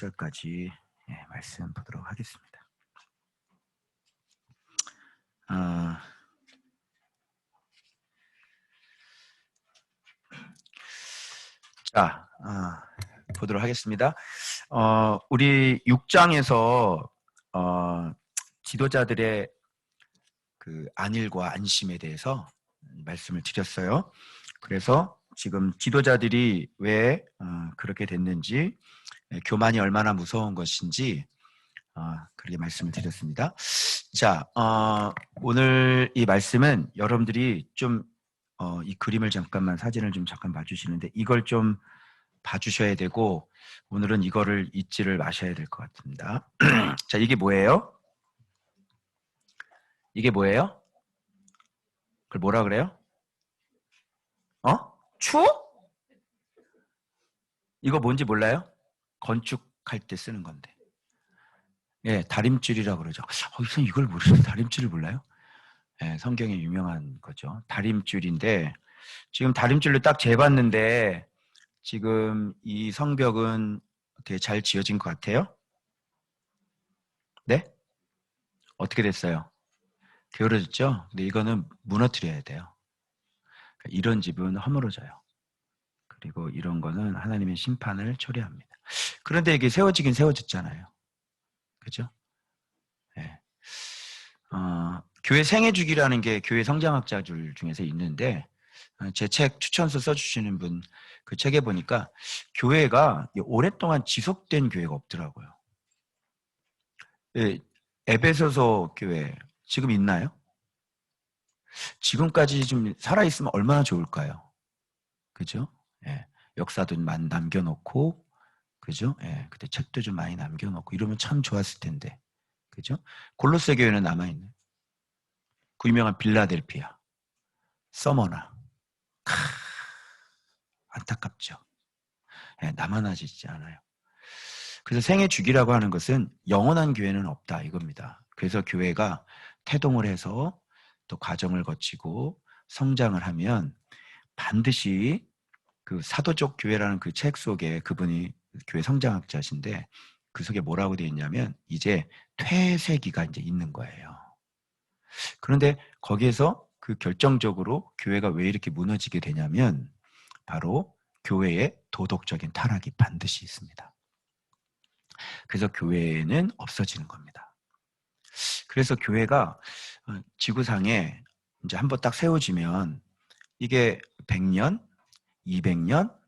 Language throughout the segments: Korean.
1절까지 말씀 보도록 하겠습니다. 보도록 하겠습니다. 우리 6장에서 지도자들의 그 안일과 안심에 대해서 말씀을 드렸어요. 그래서 지금 지도자들이 왜 그렇게 됐는지, 교만이 얼마나 무서운 것인지 그렇게 말씀을 드렸습니다. 자, 오늘 이 말씀은 여러분들이 좀 이 그림을 사진을 좀 잠깐 봐주시는데, 이걸 좀 봐주셔야 되고, 오늘은 이거를 잊지를 마셔야 될 것 같습니다. 자, 이게 뭐예요? 이게 뭐예요? 그걸 뭐라 그래요? 추? 이거 뭔지 몰라요? 건축할 때 쓰는 건데. 예, 다림줄이라고 그러죠. 우선 이걸 모르시면 다림줄을 몰라요? 예, 성경에 유명한 거죠. 다림줄인데, 지금 다림줄로 딱 재봤는데, 지금 이 성벽은 어떻게 잘 지어진 것 같아요? 네? 어떻게 됐어요? 게으러졌죠? 근데 이거는 무너뜨려야 돼요. 이런 집은 허물어져요. 그리고 이런 거는 하나님의 심판을 초래합니다. 그런데 이게 세워지긴 세워졌잖아요. 그죠? 네. 교회 생애주기라는 게 교회 성장학자들 중에서 있는데, 제 책 추천서 써주시는 분 그 책에 보니까 교회가 오랫동안 지속된 교회가 없더라고요. 예, 에베소서 교회 지금 있나요? 지금까지 좀 살아있으면 얼마나 좋을까요? 그죠? 예, 역사도 많이 남겨놓고, 그죠? 예, 그때 책도 좀 많이 남겨놓고 이러면 참 좋았을 텐데, 그죠? 골로새 교회는 남아있는 그 유명한 빌라델피아, 서머나, 안타깝죠. 예, 남아나지지 않아요. 그래서 생애 주기라고 하는 것은 영원한 교회는 없다 이겁니다. 그래서 교회가 태동을 해서 또 과정을 거치고 성장을 하면 반드시 그 사도적 교회라는 그 책 속에, 그분이 교회 성장학자신데 그 속에 뭐라고 되어 있냐면 이제 퇴세기가 이제 있는 거예요. 그런데 거기에서 그 결정적으로 교회가 왜 이렇게 무너지게 되냐면 바로 교회의 도덕적인 타락이 반드시 있습니다. 그래서 교회는 없어지는 겁니다. 그래서 교회가 지구상에 이제 한번 딱 세워지면 이게 100년, 200년,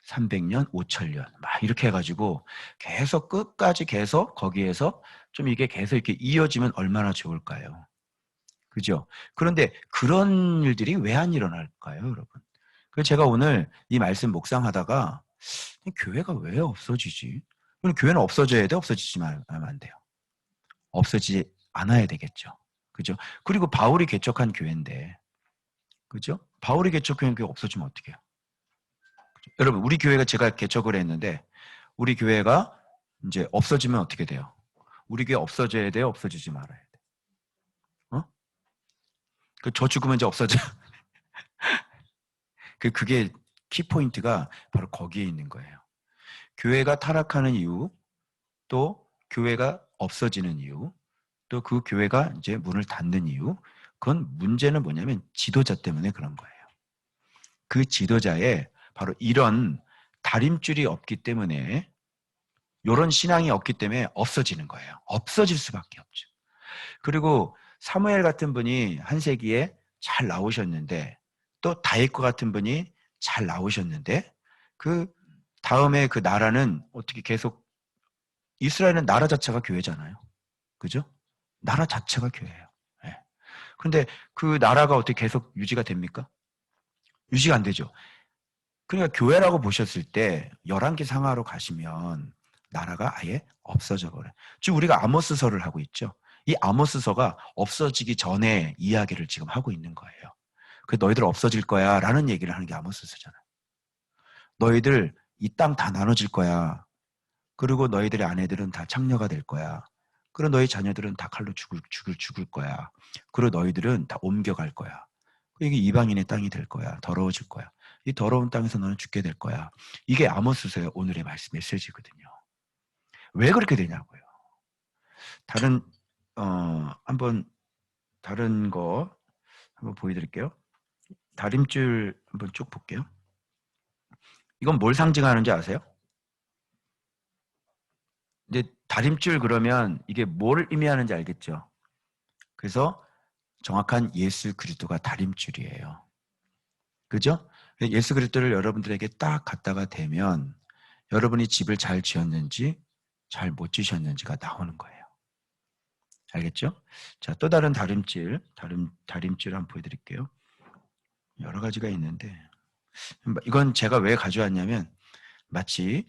300년, 5천년 막 이렇게 해가지고 계속 끝까지 계속 거기에서 좀 이게 계속 이렇게 이어지면 얼마나 좋을까요? 그죠? 그런데 그런 일들이 왜 안 일어날까요, 여러분? 그래서 제가 오늘 이 말씀 묵상하다가 교회가 왜 없어지지? 그럼 교회는 없어져야 돼? 없어지지만 안 돼요. 없어지지 않아야 되겠죠. 그죠? 그리고 바울이 개척한 교회인데, 그죠? 바울이 개척한 교회 없어지면 어떡해요? 그죠? 여러분, 우리 교회가 제가 개척을 했는데, 우리 교회가 이제 없어지면 어떻게 돼요? 우리 교회 없어져야 돼요? 없어지지 말아야 돼? 저 죽으면 이제 없어져요. 그게 키포인트가 바로 거기에 있는 거예요. 교회가 타락하는 이유, 또 교회가 없어지는 이유, 또 그 교회가 이제 문을 닫는 이유, 그건 문제는 뭐냐면 지도자 때문에 그런 거예요. 그 지도자에 바로 이런 다림줄이 없기 때문에, 이런 신앙이 없기 때문에 없어지는 거예요. 없어질 수밖에 없죠. 그리고 사무엘 같은 분이 한 세기에 잘 나오셨는데, 또 다윗과 같은 분이 잘 나오셨는데, 그 다음에 그 나라는 어떻게 계속, 이스라엘은 나라 자체가 교회잖아요. 그죠? 나라 자체가 교회예요. 네. 그런데 그 나라가 어떻게 계속 유지가 됩니까? 유지가 안 되죠. 그러니까 교회라고 보셨을 때 열왕기 상하로 가시면 나라가 아예 없어져 버려요. 지금 우리가 아모스서를 하고 있죠. 이 아모스서가 없어지기 전에 이야기를 지금 하고 있는 거예요. 그 너희들 없어질 거야 라는 얘기를 하는 게 아모스서잖아요. 너희들 이 땅 다 나눠질 거야. 그리고 너희들의 아내들은 다 창녀가 될 거야. 그리고 너희 자녀들은 다 칼로 죽을 거야. 그리고 너희들은 다 옮겨갈 거야. 이게 이방인의 땅이 될 거야. 더러워질 거야. 이 더러운 땅에서 너는 죽게 될 거야. 이게 아모스서의 오늘의 말씀 메시지거든요. 왜 그렇게 되냐고요. 다른 한번 다른 거 한번 보여드릴게요. 다림줄 한번 쭉 볼게요. 이건 뭘 상징하는지 아세요? 근데 다림줄 그러면 이게 뭘 의미하는지 알겠죠? 그래서 정확한 예수 그리스도가 다림줄이에요. 그죠? 예수 그리스도를 여러분들에게 딱 갖다가 대면 여러분이 집을 잘 지었는지 잘 못 지셨는지가 나오는 거예요. 알겠죠? 자, 또 다른 다림줄 한번 보여드릴게요. 여러 가지가 있는데 이건 제가 왜 가져왔냐면 마치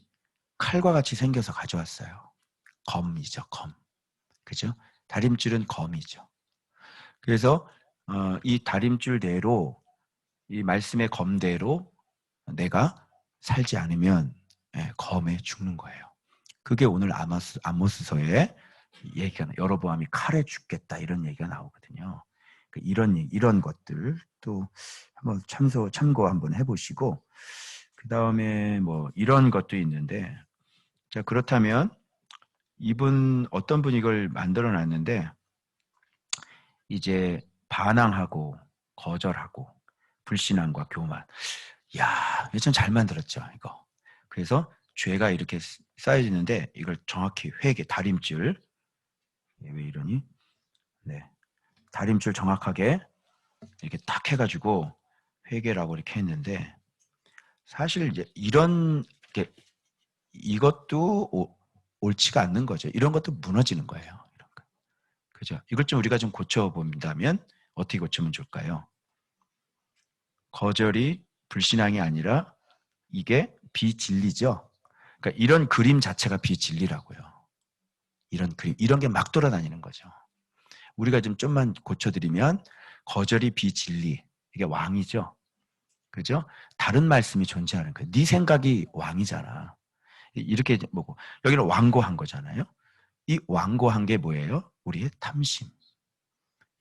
칼과 같이 생겨서 가져왔어요. 검이죠, 검. 그죠? 다림줄은 검이죠. 그래서 이 다림줄대로 이 말씀의 검대로 내가 살지 않으면 검에 죽는 거예요. 그게 오늘 아모스서의 얘기가 여로보암이 칼에 죽겠다 이런 얘기가 나오거든요. 이런 것들 또 한번 참고 한번 해보시고 그 다음에 뭐 이런 것도 있는데 자 그렇다면 어떤 분이 이걸 만들어 놨는데 이제 반항하고 거절하고 불신앙과 교만. 야, 이거 참 잘 만들었죠, 이거. 그래서 죄가 이렇게 쌓여지는데 이걸 정확히 다림줄. 왜 이러니? 네. 다림줄 정확하게 이렇게 딱 해가지고 회개라고 이렇게 했는데 사실 이제 이것도 옳지가 않는 거죠. 이런 것도 무너지는 거예요. 이런 거. 그죠? 이걸 좀 우리가 좀 고쳐본다면 어떻게 고치면 좋을까요? 거절이 불신앙이 아니라 이게 비진리죠. 그러니까 이런 그림 자체가 비진리라고요. 이런 그림, 이런 게 막 돌아다니는 거죠. 우리가 좀만 고쳐드리면 거절이 비진리, 이게 왕이죠. 그죠? 다른 말씀이 존재하는 거예요. 네 생각이 왕이잖아. 이렇게 뭐고 여기는 완고한 거잖아요. 이 완고한 게 뭐예요? 우리의 탐심.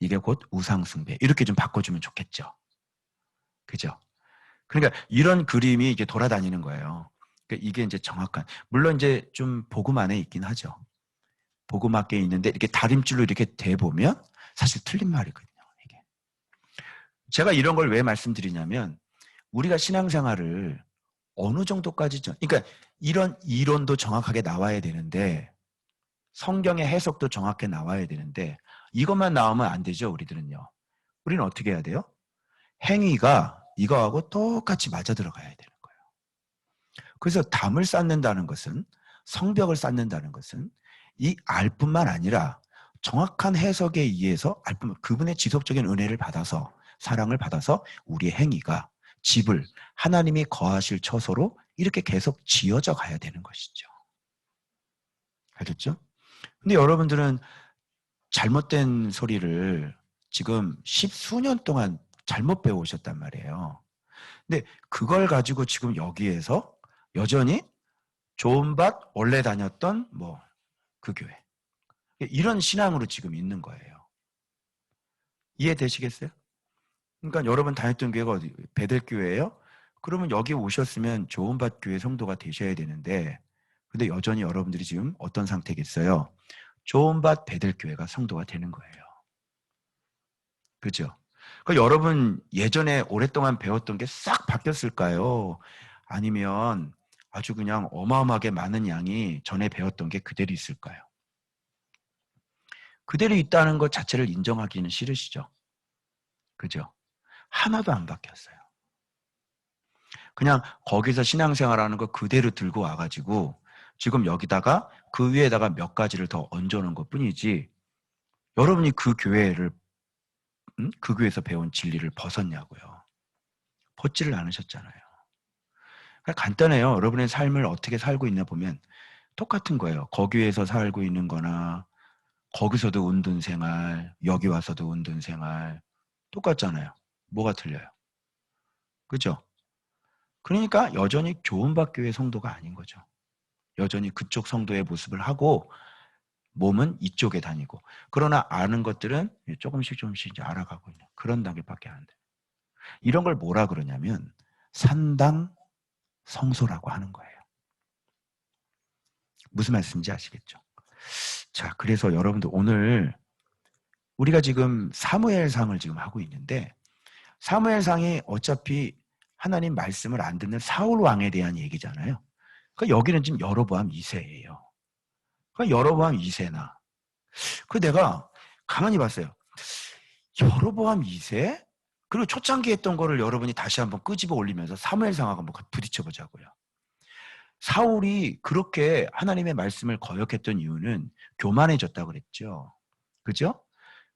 이게 곧 우상숭배. 이렇게 좀 바꿔주면 좋겠죠. 그죠? 그러니까 이런 그림이 이게 돌아다니는 거예요. 그러니까 이게 이제 정확한, 물론 이제 좀 복음 안에 있긴 하죠. 복음 밖에 있는데 이렇게 다림줄로 이렇게 대보면 사실 틀린 말이거든요. 이게. 제가 이런 걸 왜 말씀드리냐면 우리가 신앙생활을 어느 정도까지 그러니까 이런 이론도 정확하게 나와야 되는데 성경의 해석도 정확하게 나와야 되는데 이것만 나오면 안 되죠. 우리들은요. 우리는 어떻게 해야 돼요? 행위가 이거하고 똑같이 맞아 들어가야 되는 거예요. 그래서 담을 쌓는다는 것은 성벽을 쌓는다는 것은 이 알뿐만 아니라 정확한 해석에 의해서 그분의 지속적인 은혜를 받아서 사랑을 받아서 우리의 행위가 집을 하나님이 거하실 처소로 이렇게 계속 지어져 가야 되는 것이죠. 알겠죠? 근데 여러분들은 잘못된 소리를 지금 십수년 동안 잘못 배워오셨단 말이에요. 근데 그걸 가지고 지금 여기에서 여전히 좋은 밭 원래 다녔던 뭐 그 교회 이런 신앙으로 지금 있는 거예요. 이해되시겠어요? 그러니까 여러분 다녔던 교회가 어디 베델교회예요? 그러면 여기 오셨으면 좋은 밭 교회 성도가 되셔야 되는데 근데 여전히 여러분들이 지금 어떤 상태겠어요? 좋은 밭 베델교회가 성도가 되는 거예요. 그죠? 그러니까 여러분 예전에 오랫동안 배웠던 게 싹 바뀌었을까요? 아니면 아주 그냥 어마어마하게 많은 양이 전에 배웠던 게 그대로 있을까요? 그대로 있다는 것 자체를 인정하기는 싫으시죠? 그죠? 하나도 안 바뀌었어요. 그냥 거기서 신앙생활하는 거 그대로 들고 와가지고 지금 여기다가 그 위에다가 몇 가지를 더 얹어놓은 것 뿐이지 여러분이 그 교회에서 배운 진리를 벗었냐고요. 벗지를 않으셨잖아요. 그러니까 간단해요. 여러분의 삶을 어떻게 살고 있나 보면 똑같은 거예요. 거기에서 살고 있는 거나 거기서도 운둔 생활, 여기 와서도 운둔 생활 똑같잖아요. 뭐가 틀려요? 그죠? 그러니까 여전히 교훈받교회 성도가 아닌 거죠. 여전히 그쪽 성도의 모습을 하고 몸은 이쪽에 다니고 그러나 아는 것들은 조금씩 이제 알아가고 있는 그런 단계밖에 안 돼요. 이런 걸 뭐라 그러냐면 산당 성소라고 하는 거예요. 무슨 말씀인지 아시겠죠? 자, 그래서 여러분들 오늘 우리가 지금 사무엘상을 지금 하고 있는데 사무엘상이 어차피 하나님 말씀을 안 듣는 사울 왕에 대한 얘기잖아요. 그러니까 여기는 지금 여로보암 2세예요. 그러니까 여로보암 2세나. 그 내가 가만히 봤어요. 여로보암 2세? 그리고 초창기 했던 거를 여러분이 다시 한번 끄집어 올리면서 사무엘상하고 한번 부딪혀 보자고요. 사울이 그렇게 하나님의 말씀을 거역했던 이유는 교만해졌다고 그랬죠. 그죠?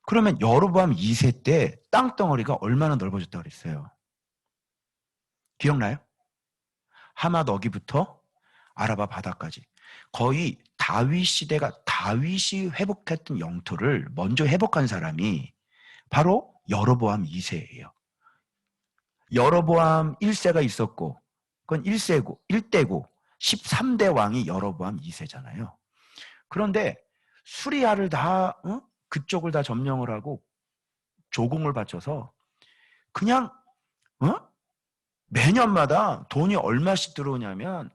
그러면 여로보암 2세 때 땅덩어리가 얼마나 넓어졌다고 그랬어요? 기억나요? 하맛 어기부터 아라바 바다까지 거의 다윗 시대가 다윗이 회복했던 영토를 먼저 회복한 사람이 바로 여로보암 2세예요. 여로보암 1세가 있었고 그건 1대고 13대 왕이 여로보암 2세잖아요. 그런데 수리아를 다 그쪽을 다 점령을 하고 조공을 바쳐서 그냥 매년마다 돈이 얼마씩 들어오냐면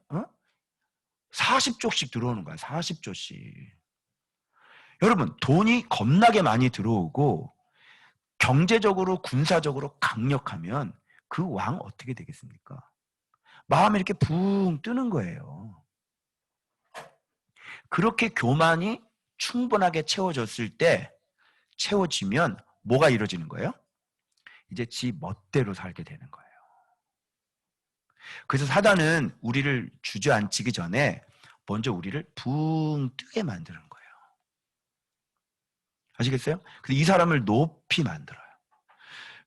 40조씩 들어오는 거야. 40조씩. 여러분 돈이 겁나게 많이 들어오고 경제적으로 군사적으로 강력하면 그 왕 어떻게 되겠습니까? 마음이 이렇게 붕 뜨는 거예요. 그렇게 교만이 충분하게 채워졌을 때 채워지면 뭐가 이루어지는 거예요? 이제 지 멋대로 살게 되는 거예요. 그래서 사단은 우리를 주저앉히기 전에 먼저 우리를 붕 뜨게 만드는 거예요. 아시겠어요? 그래서 이 사람을 높이 만들어요.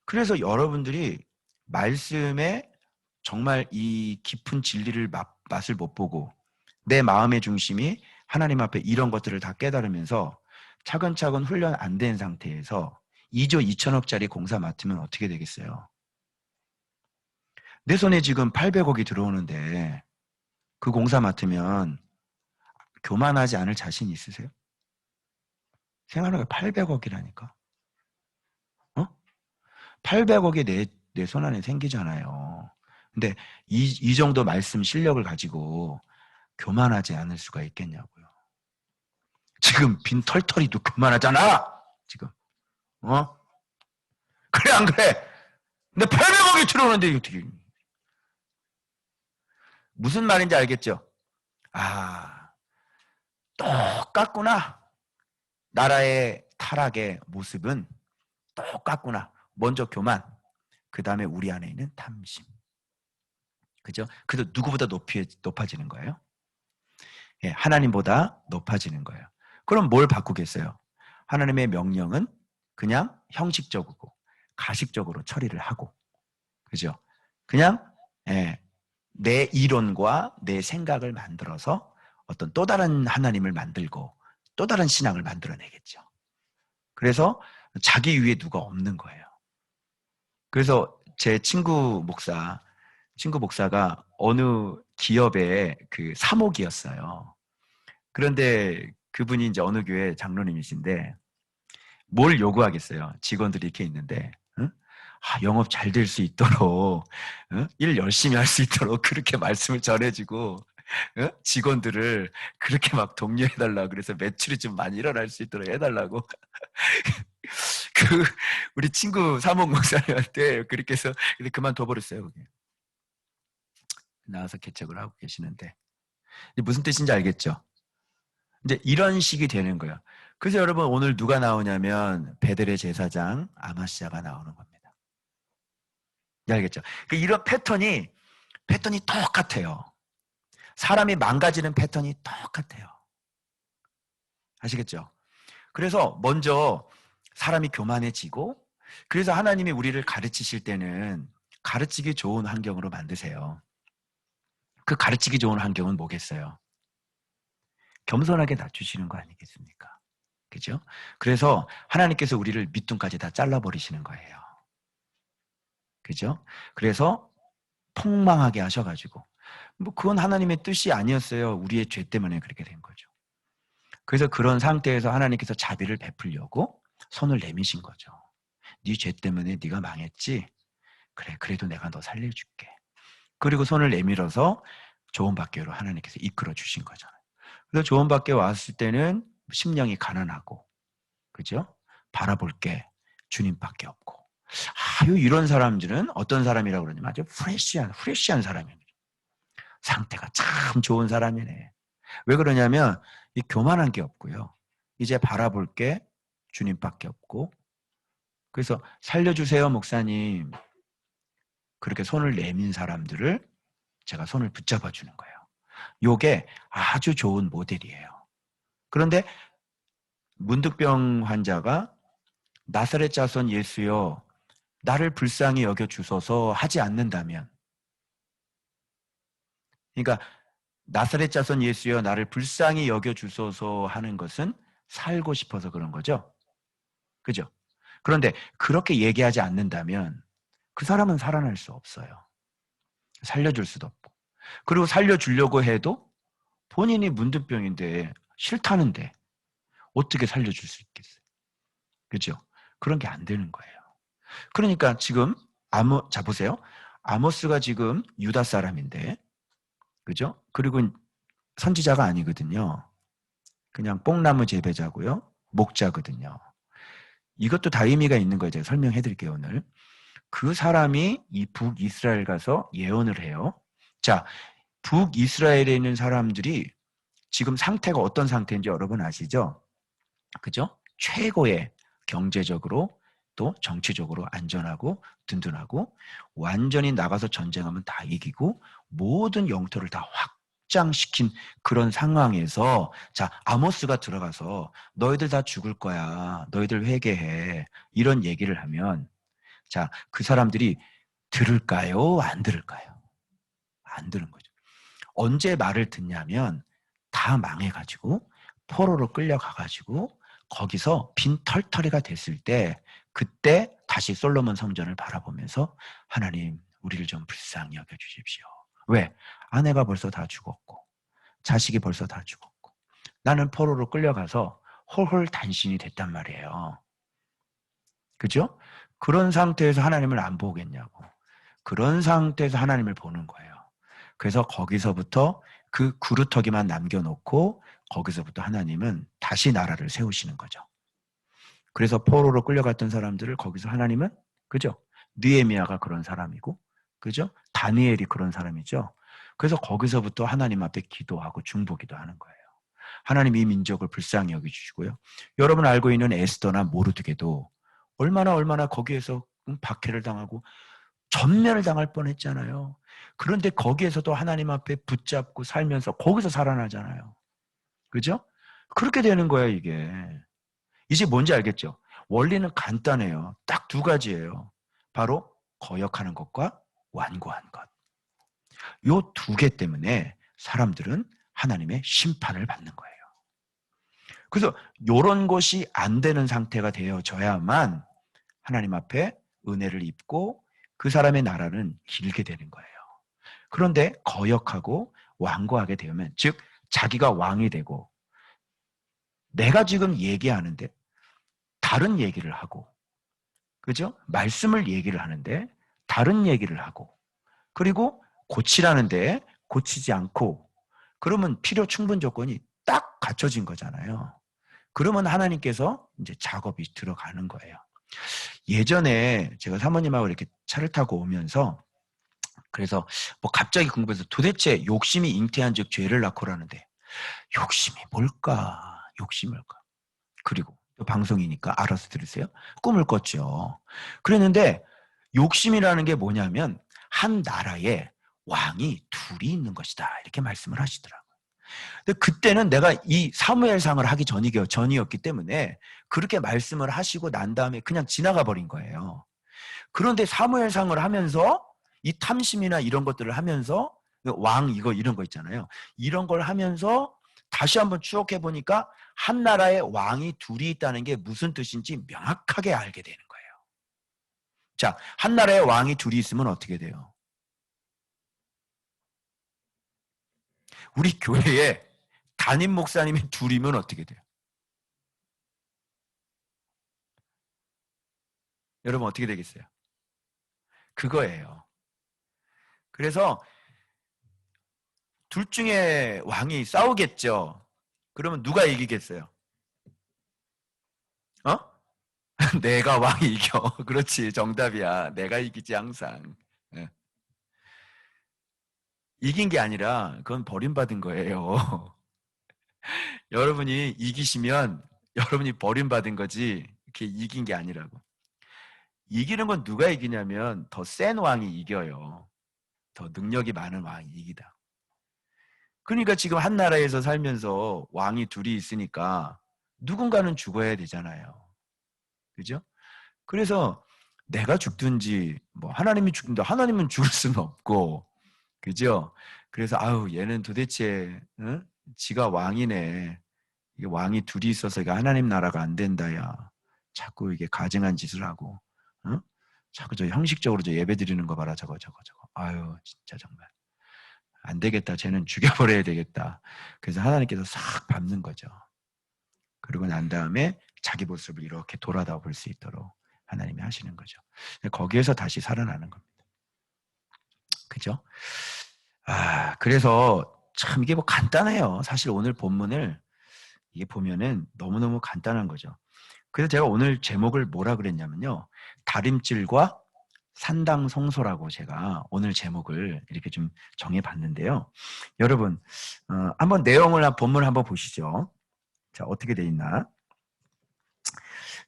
그래서 여러분들이 말씀에 정말 이 깊은 진리를 맛을 못 보고 내 마음의 중심이 하나님 앞에 이런 것들을 다 깨달으면서 차근차근 훈련 안 된 상태에서 2조 2천억짜리 공사 맡으면 어떻게 되겠어요? 내 손에 지금 800억이 들어오는데 그 공사 맡으면 교만하지 않을 자신 있으세요? 생각하는 게 800억이라니까. 800억이 내 손 안에 생기잖아요. 근데 이 정도 말씀 실력을 가지고 교만하지 않을 수가 있겠냐고요. 지금 빈 털털이도 교만하잖아. 지금. 그래 안 그래? 근데 800억이 들어오는데 어떻게 무슨 말인지 알겠죠? 아, 똑같구나. 나라의 타락의 모습은 똑같구나. 먼저 교만, 그 다음에 우리 안에 있는 탐심. 그죠? 그래서 누구보다 높아지는 거예요. 예, 하나님보다 높아지는 거예요. 그럼 뭘 바꾸겠어요? 하나님의 명령은 그냥 형식적이고 가식적으로 처리를 하고, 그죠? 그냥 내 이론과 내 생각을 만들어서 어떤 또 다른 하나님을 만들고 또 다른 신앙을 만들어내겠죠. 그래서 자기 위에 누가 없는 거예요. 그래서 제 친구 목사가 어느 기업의 그 사목이었어요. 그런데 그분이 이제 어느 교회 장로님이신데 뭘 요구하겠어요? 직원들이 이렇게 있는데, 응? 영업 잘 될 수 있도록, 응? 일 열심히 할 수 있도록 그렇게 말씀을 전해주고, 응? 직원들을 그렇게 막 독려해달라. 그래서 매출이 좀 많이 일어날 수 있도록 해달라고. 그, 우리 친구 사목 목사님한테 그렇게 해서 그만둬버렸어요. 그게. 나와서 개척을 하고 계시는데. 무슨 뜻인지 알겠죠? 이제 이런 식이 되는 거예요. 그래서 여러분 오늘 누가 나오냐면 베델의 제사장 아마시아가 나오는 겁니다. 알겠죠? 이런 패턴이 똑같아요. 사람이 망가지는 패턴이 똑같아요. 아시겠죠? 그래서 먼저 사람이 교만해지고 그래서 하나님이 우리를 가르치실 때는 가르치기 좋은 환경으로 만드세요. 그 가르치기 좋은 환경은 뭐겠어요? 겸손하게 낮추시는 거 아니겠습니까? 그죠? 그래서 하나님께서 우리를 밑둥까지 다 잘라버리시는 거예요. 그죠? 그래서 폭망하게 하셔가지고 그건 하나님의 뜻이 아니었어요. 우리의 죄 때문에 그렇게 된 거죠. 그래서 그런 상태에서 하나님께서 자비를 베풀려고 손을 내미신 거죠. 네 죄 때문에 네가 망했지? 그래, 그래도 내가 너 살려줄게. 그리고 손을 내밀어서 좋은 밖으로 하나님께서 이끌어 주신 거잖아요. 그래서 조언받게 왔을 때는 심령이 가난하고, 그죠? 바라볼 게 주님밖에 없고. 아유, 이런 사람들은 어떤 사람이라고 그러냐면 아주 프레시한 사람입니다. 상태가 참 좋은 사람이네. 왜 그러냐면 이 교만한 게 없고요. 이제 바라볼 게 주님밖에 없고. 그래서 살려주세요, 목사님. 그렇게 손을 내민 사람들을 제가 손을 붙잡아 주는 거예요. 요게 아주 좋은 모델이에요. 그런데 문득병 환자가 나사렛 자손 예수여 나를 불쌍히 여겨 주소서 하지 않는다면, 그러니까 나사렛 자손 예수여 나를 불쌍히 여겨 주소서 하는 것은 살고 싶어서 그런 거죠. 그죠? 그런데 그렇게 얘기하지 않는다면 그 사람은 살아날 수 없어요. 살려줄 수도 없고. 그리고 살려주려고 해도 본인이 문득병인데 싫다는데 어떻게 살려줄 수 있겠어요? 그죠? 그런 게 안 되는 거예요. 그러니까 지금 자 보세요. 아모스가 지금 유다 사람인데, 그죠? 그리고 선지자가 아니거든요. 그냥 뽕나무 재배자고요. 목자거든요. 이것도 다 의미가 있는 거예요. 제가 설명해 드릴게요, 오늘. 그 사람이 이 북이스라엘 가서 예언을 해요. 자, 북이스라엘에 있는 사람들이 지금 상태가 어떤 상태인지 여러분 아시죠? 그죠? 최고의 경제적으로 또 정치적으로 안전하고 든든하고 완전히 나가서 전쟁하면 다 이기고 모든 영토를 다 확장시킨 그런 상황에서 자, 아모스가 들어가서 너희들 다 죽을 거야. 너희들 회개해. 이런 얘기를 하면 자, 그 사람들이 들을까요? 안 들을까요? 안 들은 거죠. 언제 말을 듣냐면 다 망해가지고 포로로 끌려가가지고 거기서 빈털터리가 됐을 때 그때 다시 솔로몬 성전을 바라보면서 하나님 우리를 좀 불쌍히 여겨주십시오. 왜? 아내가 벌써 다 죽었고 자식이 벌써 다 죽었고 나는 포로로 끌려가서 홀홀단신이 됐단 말이에요. 그죠? 그런 상태에서 하나님을 안 보겠냐고. 그런 상태에서 하나님을 보는 거예요. 그래서 거기서부터 그 구루터기만 남겨놓고 거기서부터 하나님은 다시 나라를 세우시는 거죠. 그래서 포로로 끌려갔던 사람들을 거기서 하나님은 그죠? 느헤미야가 그런 사람이고 그죠? 다니엘이 그런 사람이죠. 그래서 거기서부터 하나님 앞에 기도하고 중보기도 하는 거예요. 하나님 이 민족을 불쌍히 여겨주시고요. 여러분 알고 있는 에스더나 모르드게도 얼마나 거기에서 박해를 당하고 전멸을 당할 뻔했잖아요. 그런데 거기에서도 하나님 앞에 붙잡고 살면서 거기서 살아나잖아요. 그죠? 그렇게 되는 거예요, 이게. 이제 뭔지 알겠죠? 원리는 간단해요. 딱 두 가지예요. 바로 거역하는 것과 완고한 것. 요 두 개 때문에 사람들은 하나님의 심판을 받는 거예요. 그래서 요런 것이 안 되는 상태가 되어져야만 하나님 앞에 은혜를 입고 그 사람의 나라는 길게 되는 거예요. 그런데 거역하고 완고하게 되면 즉 자기가 왕이 되고 내가 지금 얘기하는데 다른 얘기를 하고 그죠? 말씀을 얘기를 하는데 다른 얘기를 하고 그리고 고치라는데 고치지 않고 그러면 필요 충분 조건이 딱 갖춰진 거잖아요. 그러면 하나님께서 이제 작업이 들어가는 거예요. 예전에 제가 사모님하고 이렇게 차를 타고 오면서 그래서 뭐 갑자기 궁금해서 도대체 욕심이 잉태한 즉 죄를 낳고라는데 욕심이 뭘까? 욕심이 뭘까? 그리고 또 방송이니까 알아서 들으세요. 꿈을 꿨죠. 그랬는데 욕심이라는 게 뭐냐면 한 나라에 왕이 둘이 있는 것이다. 이렇게 말씀을 하시더라고요. 근데 그때는 내가 이 사무엘상을 하기 전이었기 때문에 그렇게 말씀을 하시고 난 다음에 그냥 지나가 버린 거예요. 그런데 사무엘상을 하면서 이 탐심이나 이런 것들을 하면서 왕 이런 거 있잖아요. 이런 걸 하면서 다시 한번 추억해 보니까 한 나라에 왕이 둘이 있다는 게 무슨 뜻인지 명확하게 알게 되는 거예요. 자, 한 나라에 왕이 둘이 있으면 어떻게 돼요? 우리 교회에 담임 목사님이 둘이면 어떻게 돼요? 여러분 어떻게 되겠어요? 그거예요. 그래서 둘 중에 왕이 싸우겠죠. 그러면 누가 이기겠어요? 어? 내가 왕이 이겨. 그렇지, 정답이야. 내가 이기지 항상. 예. 이긴 게 아니라 그건 버림받은 거예요. 여러분이 이기시면 여러분이 버림받은 거지 그게 이긴 게 아니라고. 이기는 건 누가 이기냐면 더 센 왕이 이겨요. 더 능력이 많은 왕이 이기다. 그러니까 지금 한 나라에서 살면서 왕이 둘이 있으니까 누군가는 죽어야 되잖아요. 그죠? 그래서 내가 죽든지 뭐 하나님이 죽든다 하나님은 죽을 수는 없고 그죠? 그래서 아우 얘는 도대체 지가 왕이네. 이게 왕이 둘이 있어서 이게 하나님 나라가 안 된다 야. 자꾸 이게 가증한 짓을 하고 어? 자꾸 저 형식적으로 저 예배 드리는 거 봐라 저거. 아유 진짜 정말 안 되겠다. 쟤는 죽여버려야 되겠다. 그래서 하나님께서 싹 밟는 거죠. 그러고 난 다음에 자기 모습을 이렇게 돌아다 볼 수 있도록 하나님이 하시는 거죠. 거기에서 다시 살아나는 겁니다. 그죠? 아, 그래서 참 이게 뭐 간단해요. 사실 오늘 본문을 이게 보면은 너무너무 간단한 거죠. 그래서 제가 오늘 제목을 뭐라 그랬냐면요. 다림질과 산당성소라고 제가 오늘 제목을 이렇게 좀 정해봤는데요. 여러분, 한번 내용을, 본문을 한번 보시죠. 자, 어떻게 돼 있나?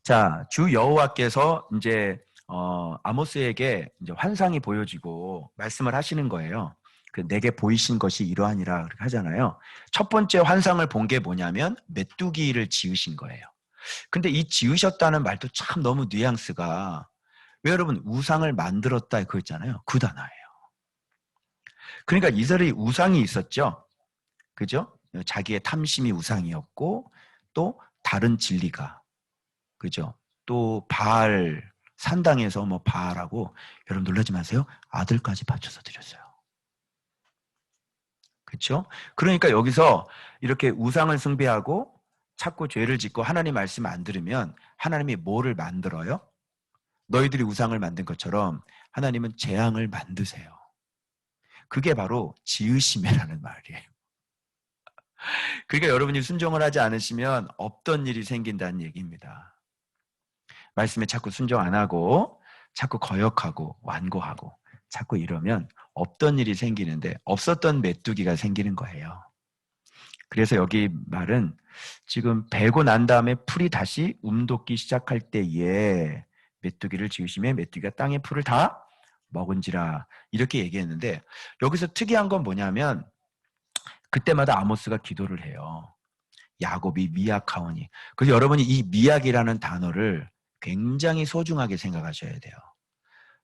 자, 주 여호와께서 이제 아모스에게 이제 환상이 보여지고 말씀을 하시는 거예요. 그 내게 보이신 것이 이러하니라 그렇게 하잖아요. 첫 번째 환상을 본 게 뭐냐면 메뚜기를 지으신 거예요. 근데 이 지으셨다는 말도 참 너무 뉘앙스가 왜 여러분 우상을 만들었다 그거 있잖아요. 그 단어예요. 그러니까 이스라엘이 우상이 있었죠. 그죠? 자기의 탐심이 우상이었고 또 다른 진리가 그죠? 또 바알 산당에서 뭐 바알하고 여러분 놀라지 마세요. 아들까지 바쳐서 드렸어요. 그렇죠? 그러니까 여기서 이렇게 우상을 숭배하고 자꾸 죄를 짓고 하나님 말씀 안 들으면 하나님이 뭐를 만들어요? 너희들이 우상을 만든 것처럼 하나님은 재앙을 만드세요. 그게 바로 지으심이라는 말이에요. 그러니까 여러분이 순종을 하지 않으시면 없던 일이 생긴다는 얘기입니다. 말씀에 자꾸 순종 안 하고 자꾸 거역하고 완고하고 자꾸 이러면 없던 일이 생기는데 없었던 메뚜기가 생기는 거예요. 그래서 여기 말은 지금 베고 난 다음에 풀이 다시 움돋기 시작할 때에 메뚜기를 지으시며 메뚜기가 땅의 풀을 다 먹은지라 이렇게 얘기했는데 여기서 특이한 건 뭐냐면 그때마다 아모스가 기도를 해요. 야곱이 미약하오니. 그래서 여러분이 이 미약이라는 단어를 굉장히 소중하게 생각하셔야 돼요.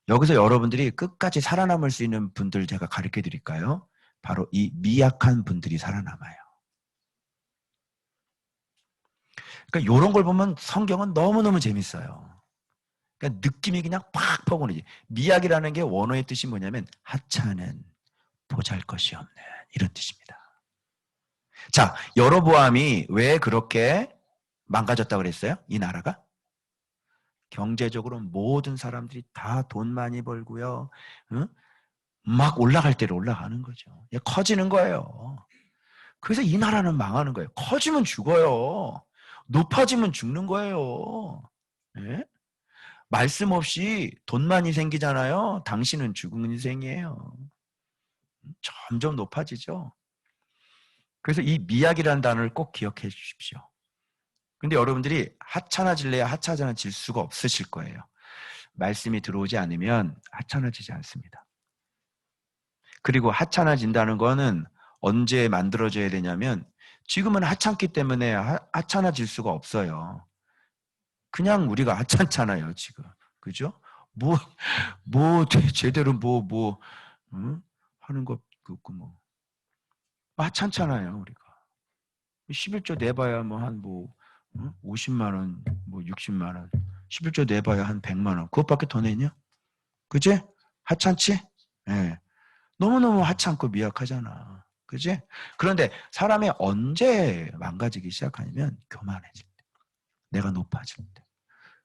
여기서 여러분들이 끝까지 살아남을 수 있는 분들 제가 가르쳐 드릴까요? 바로 이 미약한 분들이 살아남아요. 그러니까 이런 걸 보면 성경은 너무너무 재밌어요. 그러니까 느낌이 그냥 팍 퍼오르지. 미약이라는 게 원어의 뜻이 뭐냐면 하찮은, 보잘것이 없는 이런 뜻입니다. 자, 여로보암이 왜 그렇게 망가졌다고 그랬어요? 이 나라가? 경제적으로 모든 사람들이 다 돈 많이 벌고요. 응? 막 올라갈 대로 올라가는 거죠. 커지는 거예요. 그래서 이 나라는 망하는 거예요. 커지면 죽어요. 높아지면 죽는 거예요. 예? 말씀 없이 돈 많이 생기잖아요. 당신은 죽은 인생이에요. 점점 높아지죠. 그래서 이 미약이라는 단어를 꼭 기억해 주십시오. 근데 여러분들이 하찮아질래야 하찮아질 수가 없으실 거예요. 말씀이 들어오지 않으면 하찮아지지 않습니다. 그리고 하찮아진다는 거는 언제 만들어져야 되냐면 지금은 하찮기 때문에 하찮아질 수가 없어요. 그냥 우리가 하찮잖아요, 지금. 그죠? 제대로 응? 하는 것 없고 하찮잖아요, 우리가. 11조 내봐야 한 50만 원, 60만 원. 11조 내봐야 한 100만 원. 그것밖에 더 내냐? 그지? 하찮지? 예. 네. 너무너무 하찮고 미약하잖아. 그지? 그런데 사람이 언제 망가지기 시작하냐면 교만해질 때. 내가 높아질 때.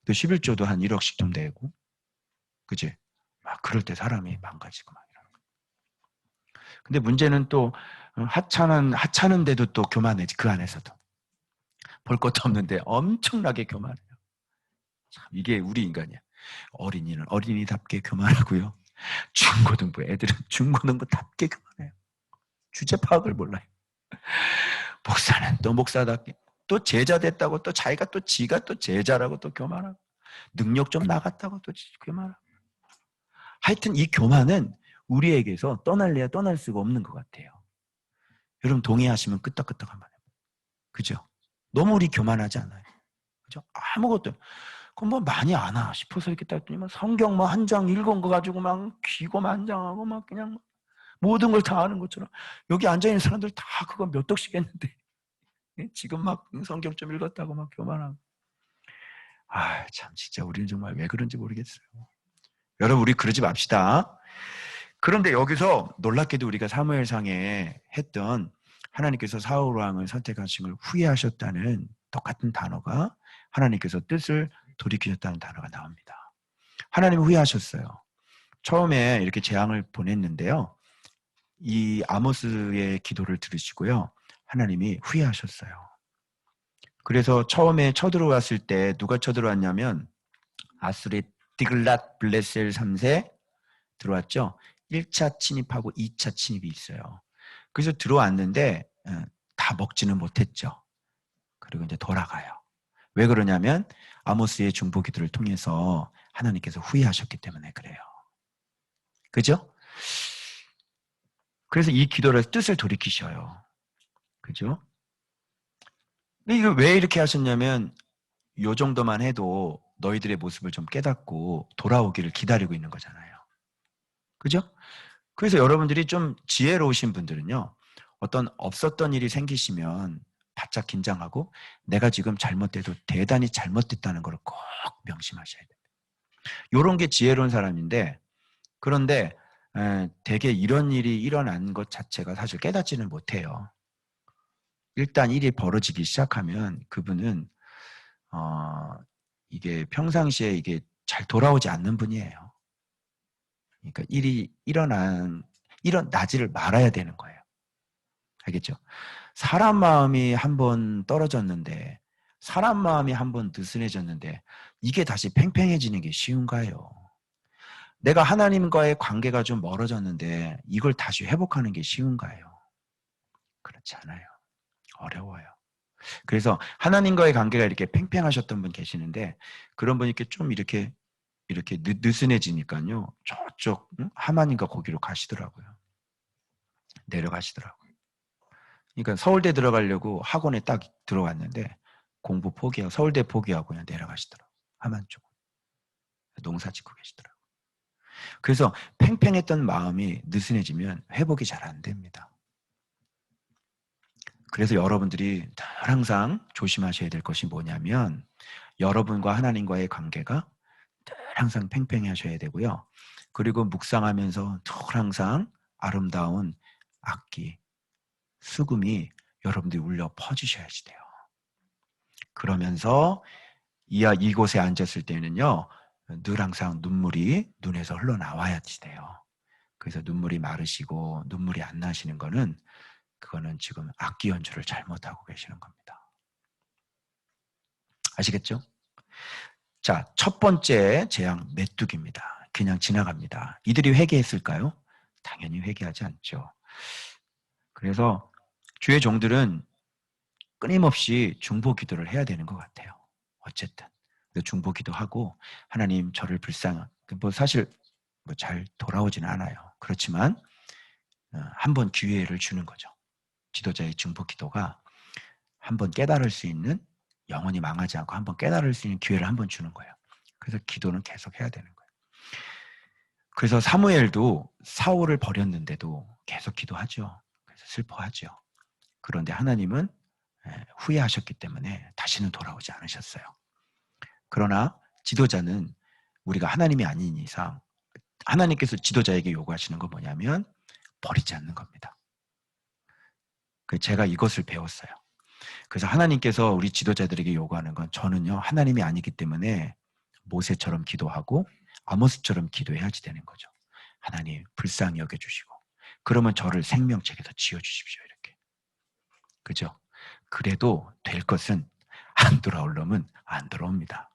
또 11조도 한 1억씩 좀 내고. 그지? 막 그럴 때 사람이 망가지고 막 이러는 거야. 근데 문제는 또 하찮은데도 또 교만해지. 그 안에서도. 볼 것도 없는데 엄청나게 교만해요. 참, 이게 우리 인간이야. 어린이는 어린이답게 교만하고요. 중고등부 애들은 중고등부답게 교만해요. 주제 파악을 몰라요. 목사는 또 목사답게, 또 제자 됐다고 또 자기가 또 지가 또 제자라고 또 교만하고, 능력 좀 나갔다고 또 교만하고. 하여튼 이 교만은 우리에게서 떠날래야 떠날 수가 없는 것 같아요. 여러분 동의하시면 끄떡끄떡 한번 해요. 그죠? 너무 우리 교만하지 않아요? 그죠? 아무것도 그럼 뭐 많이 아나 싶어서 이렇게 딱 보면 성경 뭐 한 장 읽은 거 가지고 막 귀고만장하고 막 그냥 모든 걸 다 아는 것처럼 여기 앉아있는 사람들 다 그거 몇 독씩 했는데 지금 막 성경 좀 읽었다고 막 교만하고. 아, 참 진짜 우리는 정말 왜 그런지 모르겠어요. 여러분 우리 그러지 맙시다. 그런데 여기서 놀랍게도 우리가 사무엘상에 했던 하나님께서 사울 왕을 선택하신 걸 후회하셨다는 똑같은 단어가 하나님께서 뜻을 돌이키셨다는 단어가 나옵니다. 하나님 후회하셨어요. 처음에 이렇게 재앙을 보냈는데요. 이 아모스의 기도를 들으시고요. 하나님이 후회하셨어요. 그래서 처음에 쳐들어왔을 때 누가 쳐들어왔냐면 아수르의 디글랏 블레셀 3세 들어왔죠. 1차 침입하고 2차 침입이 있어요. 그래서 들어왔는데 다 먹지는 못했죠. 그리고 이제 돌아가요. 왜 그러냐면 아모스의 중보 기도를 통해서 하나님께서 후회하셨기 때문에 그래요. 그죠? 그래서 이 기도를 뜻을 돌이키셔요. 그죠? 근데 이거 왜 이렇게 하셨냐면 요 정도만 해도 너희들의 모습을 좀 깨닫고 돌아오기를 기다리고 있는 거잖아요. 그죠? 그래서 여러분들이 좀 지혜로우신 분들은요. 어떤 없었던 일이 생기시면 바짝 긴장하고 내가 지금 잘못돼도 대단히 잘못됐다는 걸 꼭 명심하셔야 돼요. 이런 게 지혜로운 사람인데 그런데 대개 이런 일이 일어난 것 자체가 사실 깨닫지는 못해요. 일단 일이 벌어지기 시작하면 그분은 이게 평상시에 이게 잘 돌아오지 않는 분이에요. 그러니까 일이 일어나지를 말아야 되는 거예요. 알겠죠? 사람 마음이 한번 떨어졌는데, 사람 마음이 한번 느슨해졌는데, 이게 다시 팽팽해지는 게 쉬운가요? 내가 하나님과의 관계가 좀 멀어졌는데, 이걸 다시 회복하는 게 쉬운가요? 그렇지 않아요. 어려워요. 그래서 하나님과의 관계가 이렇게 팽팽하셨던 분 계시는데, 그런 분이 이렇게 느슨해지니까요, 저쪽, 하나님과 거기로 가시더라고요. 내려가시더라고요. 그러니까 서울대 들어가려고 학원에 딱 들어왔는데 공부 포기하고 서울대 포기하고 그냥 내려가시더라고요. 하만 쪽. 농사 짓고 계시더라고요. 그래서 팽팽했던 마음이 느슨해지면 회복이 잘 안 됩니다. 그래서 여러분들이 항상 조심하셔야 될 것이 뭐냐면 여러분과 하나님과의 관계가 항상 팽팽히 하셔야 되고요. 그리고 묵상하면서 항상 아름다운 악기, 수금이 여러분들이 울려 퍼지셔야지 돼요. 그러면서 이곳에 앉았을 때는요, 늘 항상 눈물이 눈에서 흘러나와야지 돼요. 그래서 눈물이 마르시고 눈물이 안 나시는 거는 그거는 지금 악기 연주를 잘못하고 계시는 겁니다. 아시겠죠? 자, 첫 번째 재앙 메뚜기입니다. 그냥 지나갑니다. 이들이 회개했을까요? 당연히 회개하지 않죠. 그래서 주의 종들은 끊임없이 중보 기도를 해야 되는 것 같아요. 어쨌든 중보 기도하고 하나님 저를 뭐 사실 뭐 잘 돌아오지는 않아요. 그렇지만 한번 기회를 주는 거죠. 지도자의 중보 기도가 한번 깨달을 수 있는, 영원히 망하지 않고 한번 깨달을 수 있는 기회를 한번 주는 거예요. 그래서 기도는 계속 해야 되는 거예요. 그래서 사무엘도 사울을 버렸는데도 계속 기도하죠. 그래서 슬퍼하죠. 그런데 하나님은 후회하셨기 때문에 다시는 돌아오지 않으셨어요. 그러나 지도자는 우리가 하나님이 아닌 이상 하나님께서 지도자에게 요구하시는 건 뭐냐면 버리지 않는 겁니다. 제가 이것을 배웠어요. 그래서 하나님께서 우리 지도자들에게 요구하는 건 저는요 하나님이 아니기 때문에 모세처럼 기도하고 아모스처럼 기도해야지 되는 거죠. 하나님 불쌍히 여겨주시고 그러면 저를 생명책에서 지어주십시오 이렇게. 그죠? 그래도 될 것은 안 돌아올 놈은 안 돌아옵니다.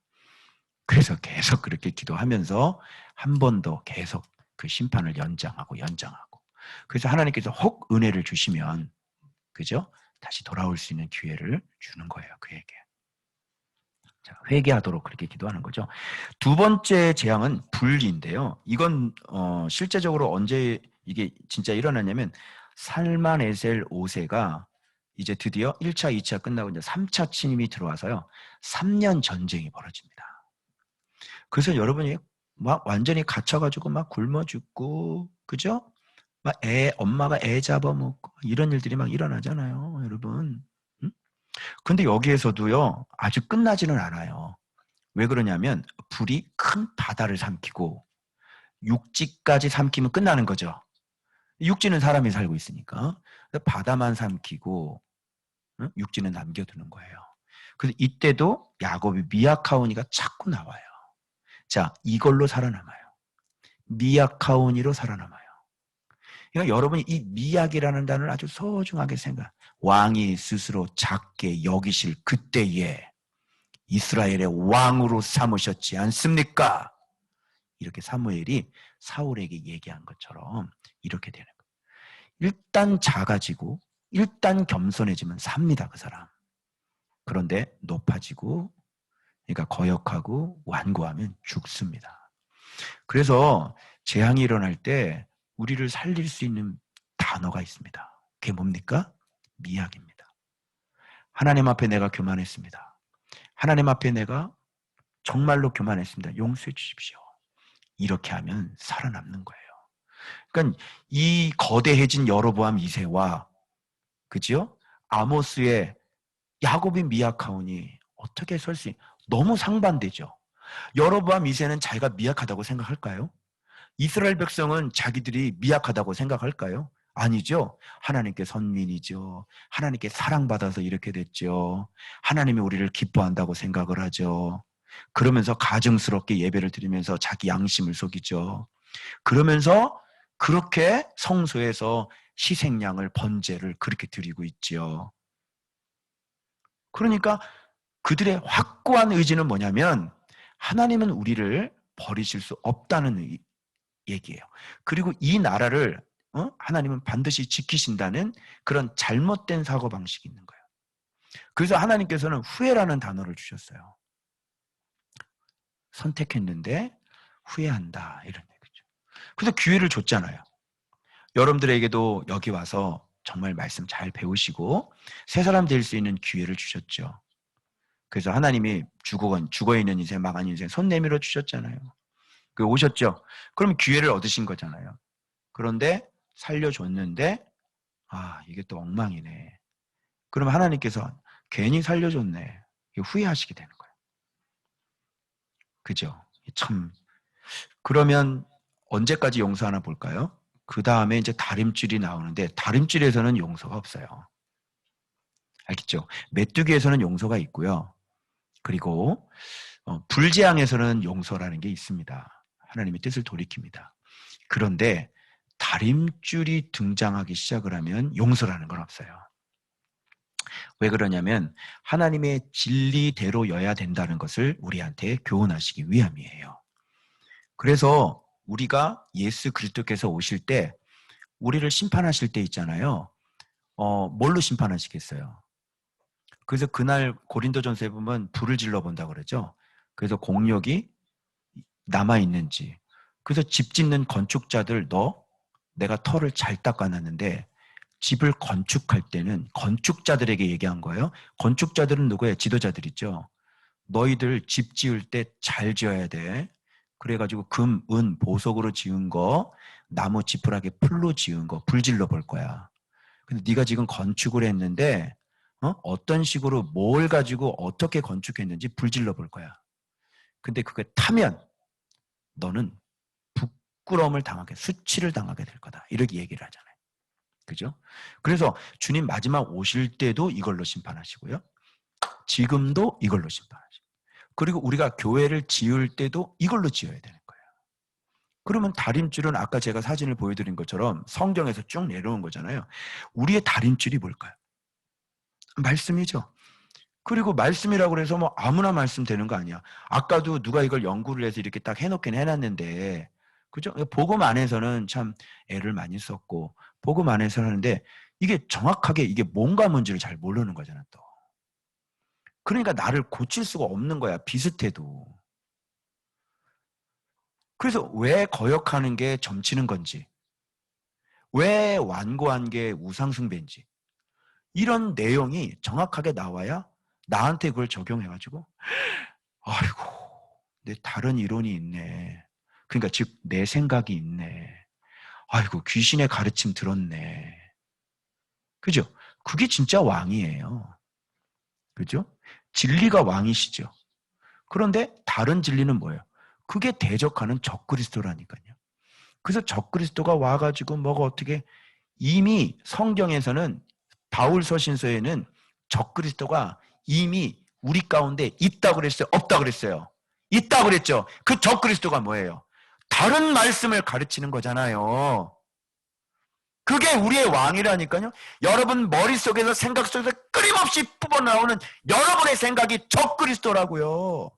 그래서 계속 그렇게 기도하면서 한 번 더 계속 그 심판을 연장하고. 그래서 하나님께서 혹 은혜를 주시면, 그죠? 다시 돌아올 수 있는 기회를 주는 거예요, 그에게. 자, 회개하도록 그렇게 기도하는 거죠. 두 번째 재앙은 불인데요. 이건 실제적으로 언제 이게 진짜 일어났냐면 살만에셀 5세가 이제 드디어 1차, 2차 끝나고 이제 3차 침입이 들어와서요. 3년 전쟁이 벌어집니다. 그래서 여러분이 막 완전히 갇혀가지고 막 굶어 죽고, 그죠? 막 엄마가 애 잡아먹고 이런 일들이 막 일어나잖아요, 여러분. 응? 근데 여기에서도요, 아직 끝나지는 않아요. 왜 그러냐면 불이 큰 바다를 삼키고 육지까지 삼키면 끝나는 거죠. 육지는 사람이 살고 있으니까. 바다만 삼키고 육지는 남겨두는 거예요. 그래서 이때도 야곱이 미약하오니가 자꾸 나와요. 자, 이걸로 살아남아요. 미약하오니로 살아남아요. 그러니까 여러분이 이 미약이라는 단어를 아주 소중하게 생각. 왕이 스스로 작게 여기실 그때에 이스라엘의 왕으로 삼으셨지 않습니까? 이렇게 사무엘이 사울에게 얘기한 것처럼 이렇게 되는 거예요. 일단 작아지고 일단 겸손해지면 삽니다, 그 사람. 그런데 높아지고, 그러니까 거역하고 완고하면 죽습니다. 그래서 재앙이 일어날 때 우리를 살릴 수 있는 단어가 있습니다. 그게 뭡니까? 미약입니다. 하나님 앞에 내가 교만했습니다. 하나님 앞에 내가 정말로 교만했습니다. 용서해 주십시오. 이렇게 하면 살아남는 거예요. 그러니까 이 거대해진 여로보암 2세와, 그죠? 아모스의 야곱이 미약하오니 어떻게 설 수 너무 상반되죠. 여로보암 2세는 자기가 미약하다고 생각할까요? 이스라엘 백성은 자기들이 미약하다고 생각할까요? 아니죠. 하나님께 선민이죠. 하나님께 사랑받아서 이렇게 됐죠. 하나님이 우리를 기뻐한다고 생각을 하죠. 그러면서 가증스럽게 예배를 드리면서 자기 양심을 속이죠. 그러면서 그렇게 성소에서 희생양을 번제를 그렇게 드리고 있지요. 그러니까 그들의 확고한 의지는 뭐냐면 하나님은 우리를 버리실 수 없다는 얘기예요. 그리고 이 나라를 하나님은 반드시 지키신다는 그런 잘못된 사고방식이 있는 거예요. 그래서 하나님께서는 후회라는 단어를 주셨어요. 선택했는데 후회한다, 이런 얘기죠. 그래서 기회를 줬잖아요. 여러분들에게도 여기 와서 정말 말씀 잘 배우시고 새 사람 될 수 있는 기회를 주셨죠. 그래서 하나님이 죽어있는 인생, 망한 인생 손 내밀어 주셨잖아요. 그 오셨죠. 그럼 기회를 얻으신 거잖아요. 그런데 살려줬는데 이게 또 엉망이네. 그러면 하나님께서 괜히 살려줬네. 후회하시게 되는 거예요. 그죠? 참. 그러면 언제까지 용서하나 볼까요? 그 다음에 이제 다림줄이 나오는데 다림줄에서는 용서가 없어요. 알겠죠? 메뚜기에서는 용서가 있고요. 그리고 불재앙에서는 용서라는 게 있습니다. 하나님의 뜻을 돌이킵니다. 그런데 다림줄이 등장하기 시작을 하면 용서라는 건 없어요. 왜 그러냐면 하나님의 진리대로여야 된다는 것을 우리한테 교훈하시기 위함이에요. 그래서 우리가 예수 그리스도께서 오실 때 우리를 심판하실 때 있잖아요. 뭘로 심판하시겠어요? 그래서 그날 고린도전서에 보면 불을 질러 본다 그러죠. 그래서 공력이 남아있는지. 그래서 집 짓는 건축자들 내가 터를 잘 닦아놨는데 집을 건축할 때는 건축자들에게 얘기한 거예요. 건축자들은 누구예요? 지도자들 있죠. 너희들 집 지을 때 잘 지어야 돼. 그래가지고 금, 은, 보석으로 지은 거, 나무 지푸라기 풀로 지은 거 불질러 볼 거야. 근데 네가 지금 건축을 했는데 어떤 식으로 뭘 가지고 어떻게 건축했는지 불질러 볼 거야. 근데 그게 타면 너는 부끄러움을 당하게, 수치를 당하게 될 거다. 이렇게 얘기를 하잖아요. 그죠? 그래서 주님 마지막 오실 때도 이걸로 심판하시고요. 지금도 이걸로 심판하시고. 그리고 우리가 교회를 지을 때도 이걸로 지어야 되는 거예요. 그러면 다림줄은 아까 제가 사진을 보여드린 것처럼 성경에서 쭉 내려온 거잖아요. 우리의 다림줄이 뭘까요? 말씀이죠. 그리고 말씀이라고 해서 뭐 아무나 말씀 되는 거 아니야. 아까도 누가 이걸 연구를 해서 이렇게 딱 해놓긴 해놨는데, 그죠? 복음 안에서는 참 애를 많이 썼고, 복음 안에서 하는데, 이게 정확하게 이게 뭔가 뭔지를 잘 모르는 거잖아, 또. 그러니까 나를 고칠 수가 없는 거야, 비슷해도. 그래서 왜 거역하는 게 점치는 건지, 왜 완고한 게 우상숭배인지, 이런 내용이 정확하게 나와야 나한테 그걸 적용해가지고, 아이고, 내 다른 이론이 있네. 그러니까 즉 내 생각이 있네. 아이고, 귀신의 가르침 들었네. 그죠? 그게 진짜 왕이에요. 그죠? 진리가 왕이시죠. 그런데 다른 진리는 뭐예요? 그게 대적하는 적그리스도라니까요. 그래서 적그리스도가 와가지고 뭐가 어떻게 이미 성경에서는 바울 서신서에는 적그리스도가 이미 우리 가운데 있다고 그랬어요? 없다고 그랬어요? 있다고 그랬죠. 그 적그리스도가 뭐예요? 다른 말씀을 가르치는 거잖아요. 그게 우리의 왕이라니까요. 여러분 머릿속에서 생각 속에서 끊임없이 뿜어나오는 여러분의 생각이 적그리스도라고요.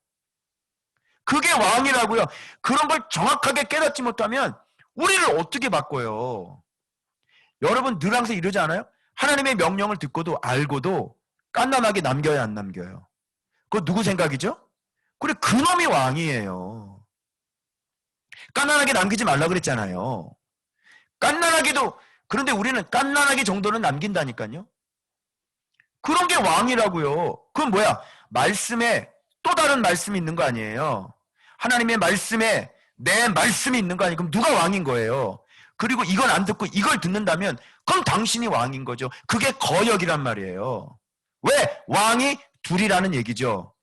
그게 왕이라고요. 그런 걸 정확하게 깨닫지 못하면 우리를 어떻게 바꿔요? 여러분 늘 항상 이러지 않아요? 하나님의 명령을 듣고도 알고도 깐난하게 남겨야 안 남겨요. 그거 누구 생각이죠? 그래, 그놈이 왕이에요. 깐난하게 남기지 말라 그랬잖아요. 깐난하게도, 그런데 우리는 깐난하게 정도는 남긴다니까요. 그런 게 왕이라고요. 그건 뭐야? 말씀에 또 다른 말씀이 있는 거 아니에요. 하나님의 말씀에 내 말씀이 있는 거 아니에요. 그럼 누가 왕인 거예요? 그리고 이건 안 듣고 이걸 듣는다면 그럼 당신이 왕인 거죠. 그게 거역이란 말이에요. 왜? 왕이 둘이라는 얘기죠.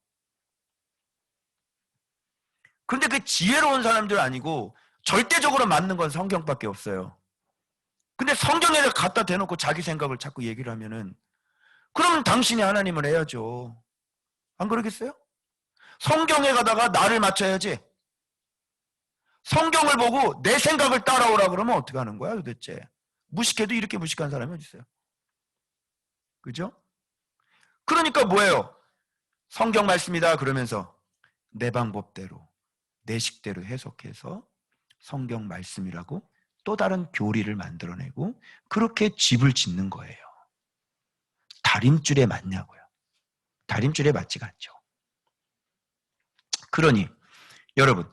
근데 그 지혜로운 사람들 아니고 절대적으로 맞는 건 성경밖에 없어요. 근데 성경에 갖다 대놓고 자기 생각을 자꾸 얘기를 하면은 그러면 당신이 하나님을 해야죠. 안 그러겠어요? 성경에 가다가 나를 맞춰야지. 성경을 보고 내 생각을 따라오라 그러면 어떻게 하는 거야 도대체? 무식해도 이렇게 무식한 사람이 어디 있어요? 그죠? 그러니까 뭐예요? 성경 말씀이다 그러면서 내 방법대로 내 식대로 해석해서 성경 말씀이라고 또 다른 교리를 만들어내고 그렇게 집을 짓는 거예요. 다림줄에 맞냐고요. 다림줄에 맞지가 않죠. 그러니 여러분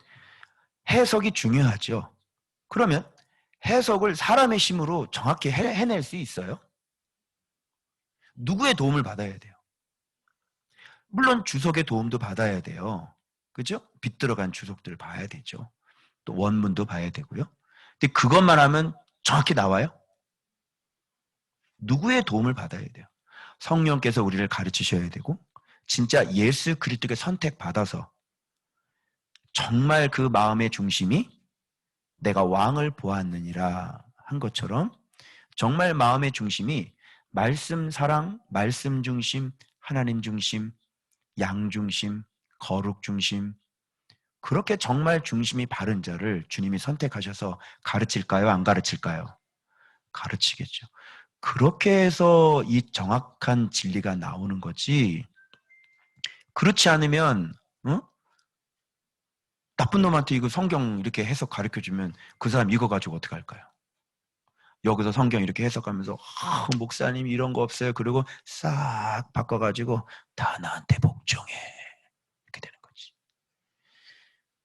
해석이 중요하죠. 그러면 해석을 사람의 힘으로 정확히 해낼 수 있어요? 누구의 도움을 받아야 돼요? 물론 주석의 도움도 받아야 돼요. 그죠? 빗들어간 주석들을 봐야 되죠. 또 원문도 봐야 되고요. 근데 그것만 하면 정확히 나와요? 누구의 도움을 받아야 돼요? 성령께서 우리를 가르치셔야 되고 진짜 예수 그리스도께 선택받아서 정말 그 마음의 중심이 내가 왕을 보았느니라 한 것처럼 정말 마음의 중심이 말씀 사랑, 말씀 중심, 하나님 중심, 양 중심, 거룩 중심 그렇게 정말 중심이 바른 자를 주님이 선택하셔서 가르칠까요? 안 가르칠까요? 가르치겠죠. 그렇게 해서 이 정확한 진리가 나오는 거지. 그렇지 않으면 나쁜 놈한테 이거 성경 이렇게 해석 가르쳐주면 그 사람 이거 가지고 어떻게 할까요? 여기서 성경 이렇게 해석하면서 목사님 이런 거 없어요. 그리고 싹 바꿔가지고 다 나한테 복종해. 이렇게 되는 거지.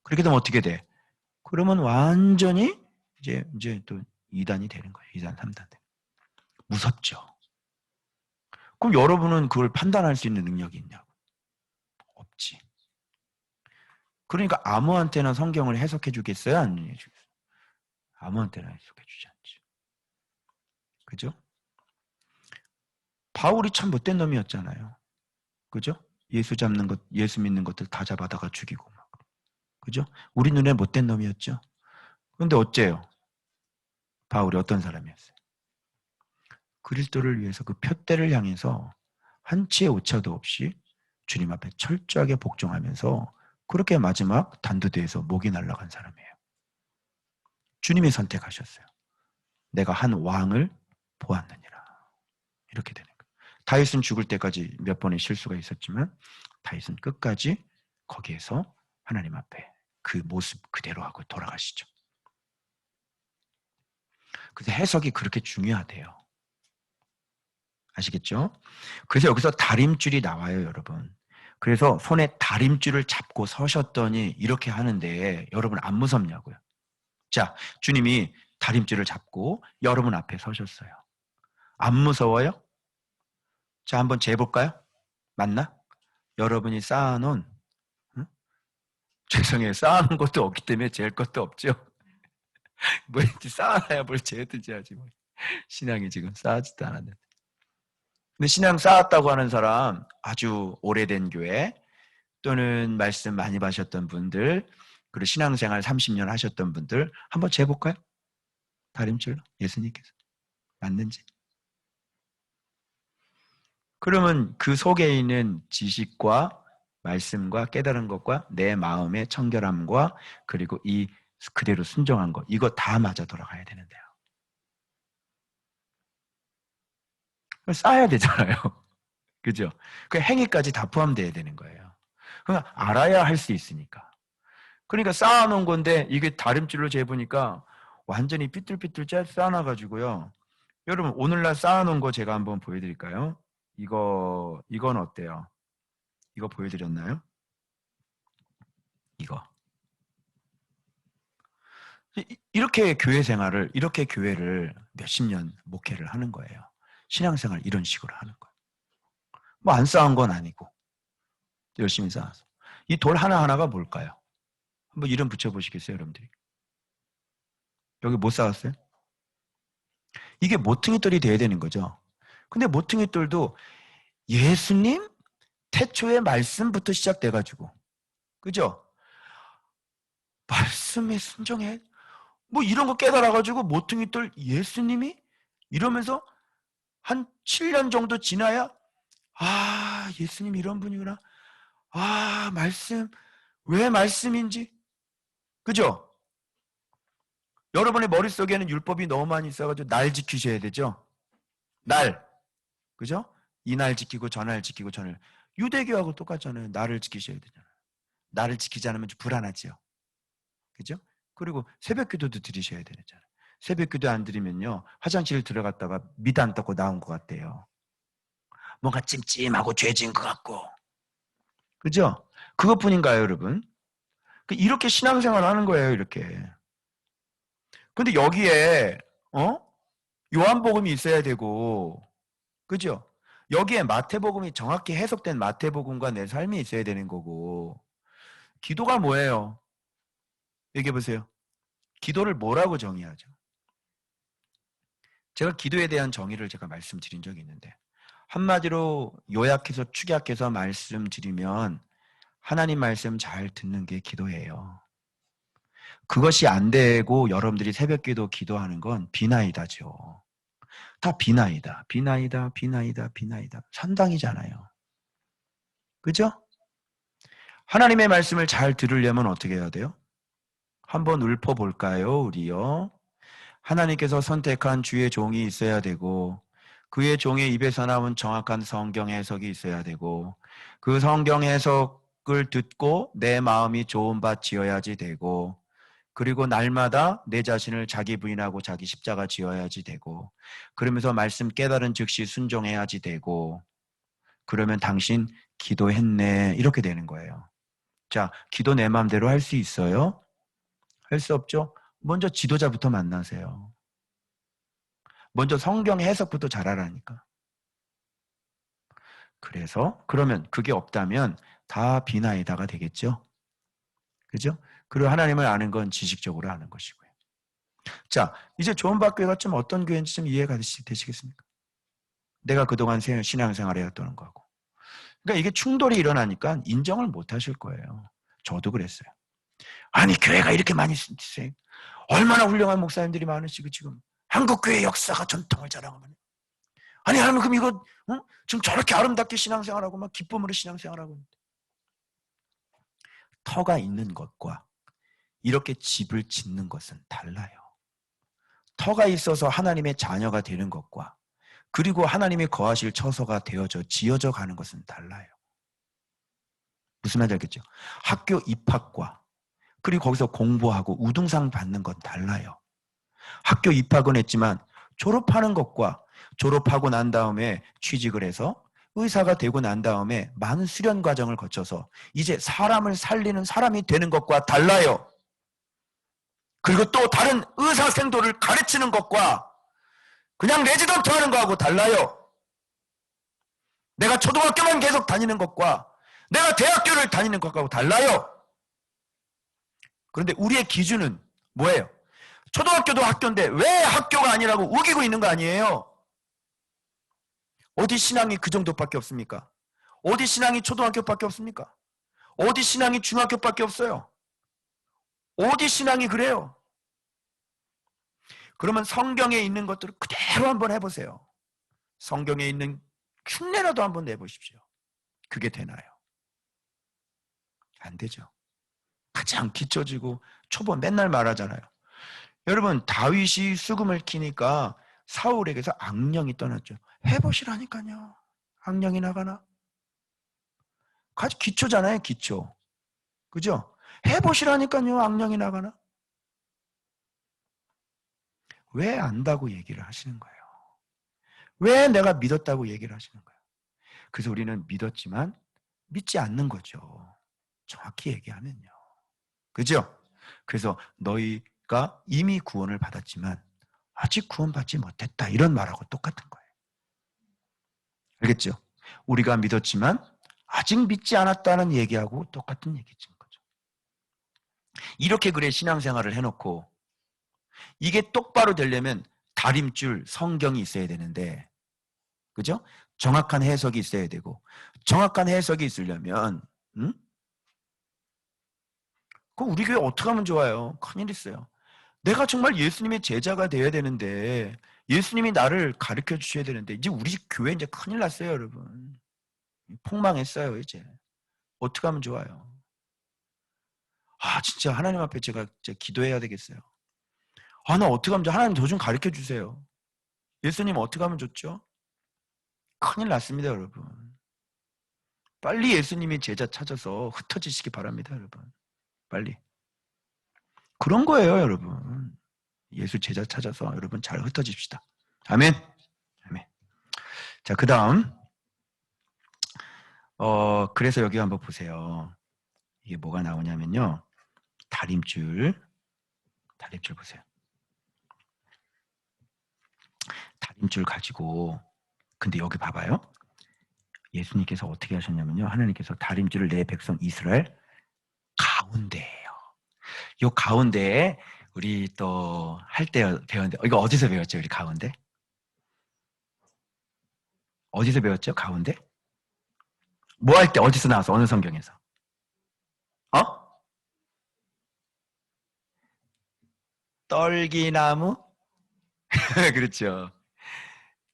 그렇게 되면 어떻게 돼? 그러면 완전히 이제 또 2단이 되는 거예요. 2단, 3단. 무섭죠. 그럼 여러분은 그걸 판단할 수 있는 능력이 있냐고? 없지. 그러니까 아무한테나 성경을 해석해 주겠어요? 안 해주겠어요? 아무한테나 해석해 주지 않죠. 그죠? 바울이 참 못된 놈이었잖아요. 그죠? 예수 잡는 것, 예수 믿는 것들 다 잡아다가 죽이고 막. 그죠? 우리 눈에 못된 놈이었죠. 그런데 어째요? 바울이 어떤 사람이었어요? 그리스도를 위해서 그 푯대를 향해서 한치의 오차도 없이 주님 앞에 철저하게 복종하면서 그렇게 마지막 단두대에서 목이 날아간 사람이에요. 주님이 선택하셨어요. 내가 한 왕을 보았느니라. 이렇게 되는 거예요. 다윗은 죽을 때까지 몇 번의 실수가 있었지만 다윗은 끝까지 거기에서 하나님 앞에 그 모습 그대로 하고 돌아가시죠. 그래서 해석이 그렇게 중요하대요. 아시겠죠? 그래서 여기서 다림줄이 나와요, 여러분. 그래서 손에 다림줄을 잡고 서셨더니 이렇게 하는데 여러분 안 무섭냐고요. 자, 주님이 다림줄을 잡고 여러분 앞에 서셨어요. 안 무서워요? 자, 한번 재볼까요? 맞나? 여러분이 쌓아놓은, 응? 죄송해요. 쌓아놓은 것도 없기 때문에 잴 것도 없죠. 뭐 쌓아놔야 뭘 재든지 하지 뭐. 신앙이 지금 쌓아지도 않았는데. 근데 신앙 쌓았다고 하는 사람, 아주 오래된 교회 또는 말씀 많이 받으셨던 분들, 그리고 신앙생활 30년 하셨던 분들 한번 재볼까요? 다림줄로 예수님께서 맞는지. 그러면 그 속에 있는 지식과 말씀과 깨달은 것과 내 마음의 청결함과 그리고 이 그대로 순종한 것, 이거 다 맞아 돌아가야 되는데요. 쌓아야 되잖아요. 그죠? 그 행위까지 다 포함되어야 되는 거예요. 그냥 알아야 할 수 있으니까. 그러니까 쌓아놓은 건데 이게 다림줄로 재보니까 완전히 삐뚤삐뚤 쌓아놔가지고요. 여러분 오늘날 쌓아놓은 거 제가 한번 보여드릴까요? 이건 어때요? 이거 보여드렸나요? 이거. 이렇게 교회 생활을, 이렇게 교회를 몇십 년 목회를 하는 거예요. 신앙생활 이런 식으로 하는 거예요. 뭐 안 쌓은 건 아니고 열심히 쌓아서. 이 돌 하나하나가 뭘까요? 한번 이름 붙여보시겠어요, 여러분들이? 여기 못 쌓았어요? 이게 모퉁이돌이 돼야 되는 거죠. 근데 모퉁이돌도 예수님 태초의 말씀부터 시작돼가지고, 그죠? 말씀에 순종해. 뭐 이런 거 깨달아가지고 모퉁이돌 예수님이 이러면서 한 7년 정도 지나야 예수님 이런 분이구나. 말씀 왜 말씀인지, 그죠? 여러분의 머릿속에는 율법이 너무 많이 있어가지고 날 지키셔야 되죠. 날, 그죠? 이날 지키고 저날 지키고 저날. 유대교하고 똑같잖아요. 나를 지키셔야 되잖아요. 나를 지키지 않으면 좀 불안하지요. 그죠? 그리고 새벽기도도 드리셔야 되잖아요. 새벽기도 안 드리면요, 화장실 들어갔다가 미단 떴고 나온 것 같대요. 뭔가 찜찜하고 죄진 것 같고, 그죠? 그것뿐인가요, 여러분? 이렇게 신앙생활 하는 거예요, 이렇게. 근데 여기에 요한복음이 있어야 되고, 그죠? 여기에 마태복음이 정확히 해석된 마태복음과 내 삶이 있어야 되는 거고, 기도가 뭐예요? 얘기해 보세요. 기도를 뭐라고 정의하죠? 제가 기도에 대한 정의를 제가 말씀드린 적이 있는데, 한마디로 요약해서 축약해서 말씀드리면 하나님 말씀 잘 듣는 게 기도예요. 그것이 안 되고 여러분들이 새벽기도 기도하는 건 비나이다죠. 다 비나이다, 비나이다, 비나이다, 비나이다. 선당이잖아요. 그죠? 하나님의 말씀을 잘 들으려면 어떻게 해야 돼요? 한번 읊어볼까요, 우리요? 하나님께서 선택한 주의 종이 있어야 되고, 그의 종의 입에서 나온 정확한 성경 해석이 있어야 되고, 그 성경 해석을 듣고 내 마음이 좋은 밭 지어야지 되고, 그리고 날마다 내 자신을 자기 부인하고 자기 십자가 지어야지 되고, 그러면서 말씀 깨달은 즉시 순종해야지 되고, 그러면 당신 기도했네, 이렇게 되는 거예요. 자, 기도 내 마음대로 할 수 있어요? 할 수 없죠? 먼저 지도자부터 만나세요. 먼저 성경 해석부터 잘하라니까. 그래서 그러면 그게 없다면 다 비나이다가 되겠죠? 그죠? 그리고 하나님을 아는 건 지식적으로 아는 것이고요. 자, 이제 좋은밭 교회가 좀 어떤 교회인지 좀 이해가 되시겠습니까? 내가 그동안 신앙생활을 했던 거하고. 그러니까 이게 충돌이 일어나니까 인정을 못 하실 거예요. 저도 그랬어요. 아니, 교회가 이렇게 많이 있어요. 얼마나 훌륭한 목사님들이 많으시고 지금 한국교회 역사가 전통을 자랑하면, 아니 하나님 그럼 이거 지금 저렇게 아름답게 신앙생활하고 막 기쁨으로 신앙생활하고 있는데, 터가 있는 것과 이렇게 집을 짓는 것은 달라요. 터가 있어서 하나님의 자녀가 되는 것과 그리고 하나님이 거하실 처소가 되어져 지어져 가는 것은 달라요. 무슨 말인지 알겠죠? 학교 입학과 그리고 거기서 공부하고 우등상 받는 건 달라요. 학교 입학은 했지만 졸업하는 것과 졸업하고 난 다음에 취직을 해서 의사가 되고 난 다음에 많은 수련 과정을 거쳐서 이제 사람을 살리는 사람이 되는 것과 달라요. 그리고 또 다른 의사 생도를 가르치는 것과 그냥 레지던트 하는 거하고 달라요. 내가 초등학교만 계속 다니는 것과 내가 대학교를 다니는 것하고 달라요. 그런데 우리의 기준은 뭐예요? 초등학교도 학교인데 왜 학교가 아니라고 우기고 있는 거 아니에요? 어디 신앙이 그 정도밖에 없습니까? 어디 신앙이 초등학교밖에 없습니까? 어디 신앙이 중학교밖에 없어요? 어디 신앙이 그래요? 그러면 성경에 있는 것들을 그대로 한번 해보세요. 성경에 있는 흉내라도 한번 내보십시오. 그게 되나요? 안 되죠. 가장 기초지고 초보 맨날 말하잖아요. 여러분 다윗이 수금을 키니까 사울에게서 악령이 떠났죠. 해보시라니까요. 악령이 나가나? 아주 기초잖아요. 기초. 그죠? 해보시라니까요. 악령이 나가나? 왜 안다고 얘기를 하시는 거예요? 왜 내가 믿었다고 얘기를 하시는 거예요? 그래서 우리는 믿었지만 믿지 않는 거죠. 정확히 얘기하면요. 그죠? 그래서 너희가 이미 구원을 받았지만 아직 구원받지 못했다. 이런 말하고 똑같은 거예요. 알겠죠? 우리가 믿었지만 아직 믿지 않았다는 얘기하고 똑같은 얘기인 거죠. 이렇게 그래 신앙생활을 해놓고 이게 똑바로 되려면 다림줄 성경이 있어야 되는데 그죠? 정확한 해석이 있어야 되고 정확한 해석이 있으려면 그럼 우리 교회 어떻게 하면 좋아요? 큰일 있어요. 내가 정말 예수님의 제자가 되어야 되는데 예수님이 나를 가르쳐 주셔야 되는데 이제 우리 교회 이제 큰일 났어요, 여러분. 폭망했어요, 이제. 어떻게 하면 좋아요? 아, 진짜 하나님 앞에 제가 진짜 기도해야 되겠어요. 아, 나 어떻게 하면 하나님 저 좀 가르쳐 주세요. 예수님 어떻게 하면 좋죠? 큰일 났습니다, 여러분. 빨리 예수님이 제자 찾아서 흩어지시기 바랍니다, 여러분. 빨리. 그런 거예요, 여러분. 예수 제자 찾아서 여러분 잘 흩어집시다. 아멘. 아멘. 자, 그 다음. 그래서 여기 한번 보세요. 이게 뭐가 나오냐면요. 다림줄 보세요. 다림줄 가지고, 근데 여기 봐봐요. 예수님께서 어떻게 하셨냐면요. 하나님께서 다림줄을 내 백성 이스라엘 가운데예요. 요 가운데에 우리 또 할 때 배웠는데, 이거 어디서 배웠죠? 우리 가운데? 어디서 배웠죠? 가운데? 뭐 할 때 어디서 나왔어? 어느 성경에서? 떨기나무? 그렇죠.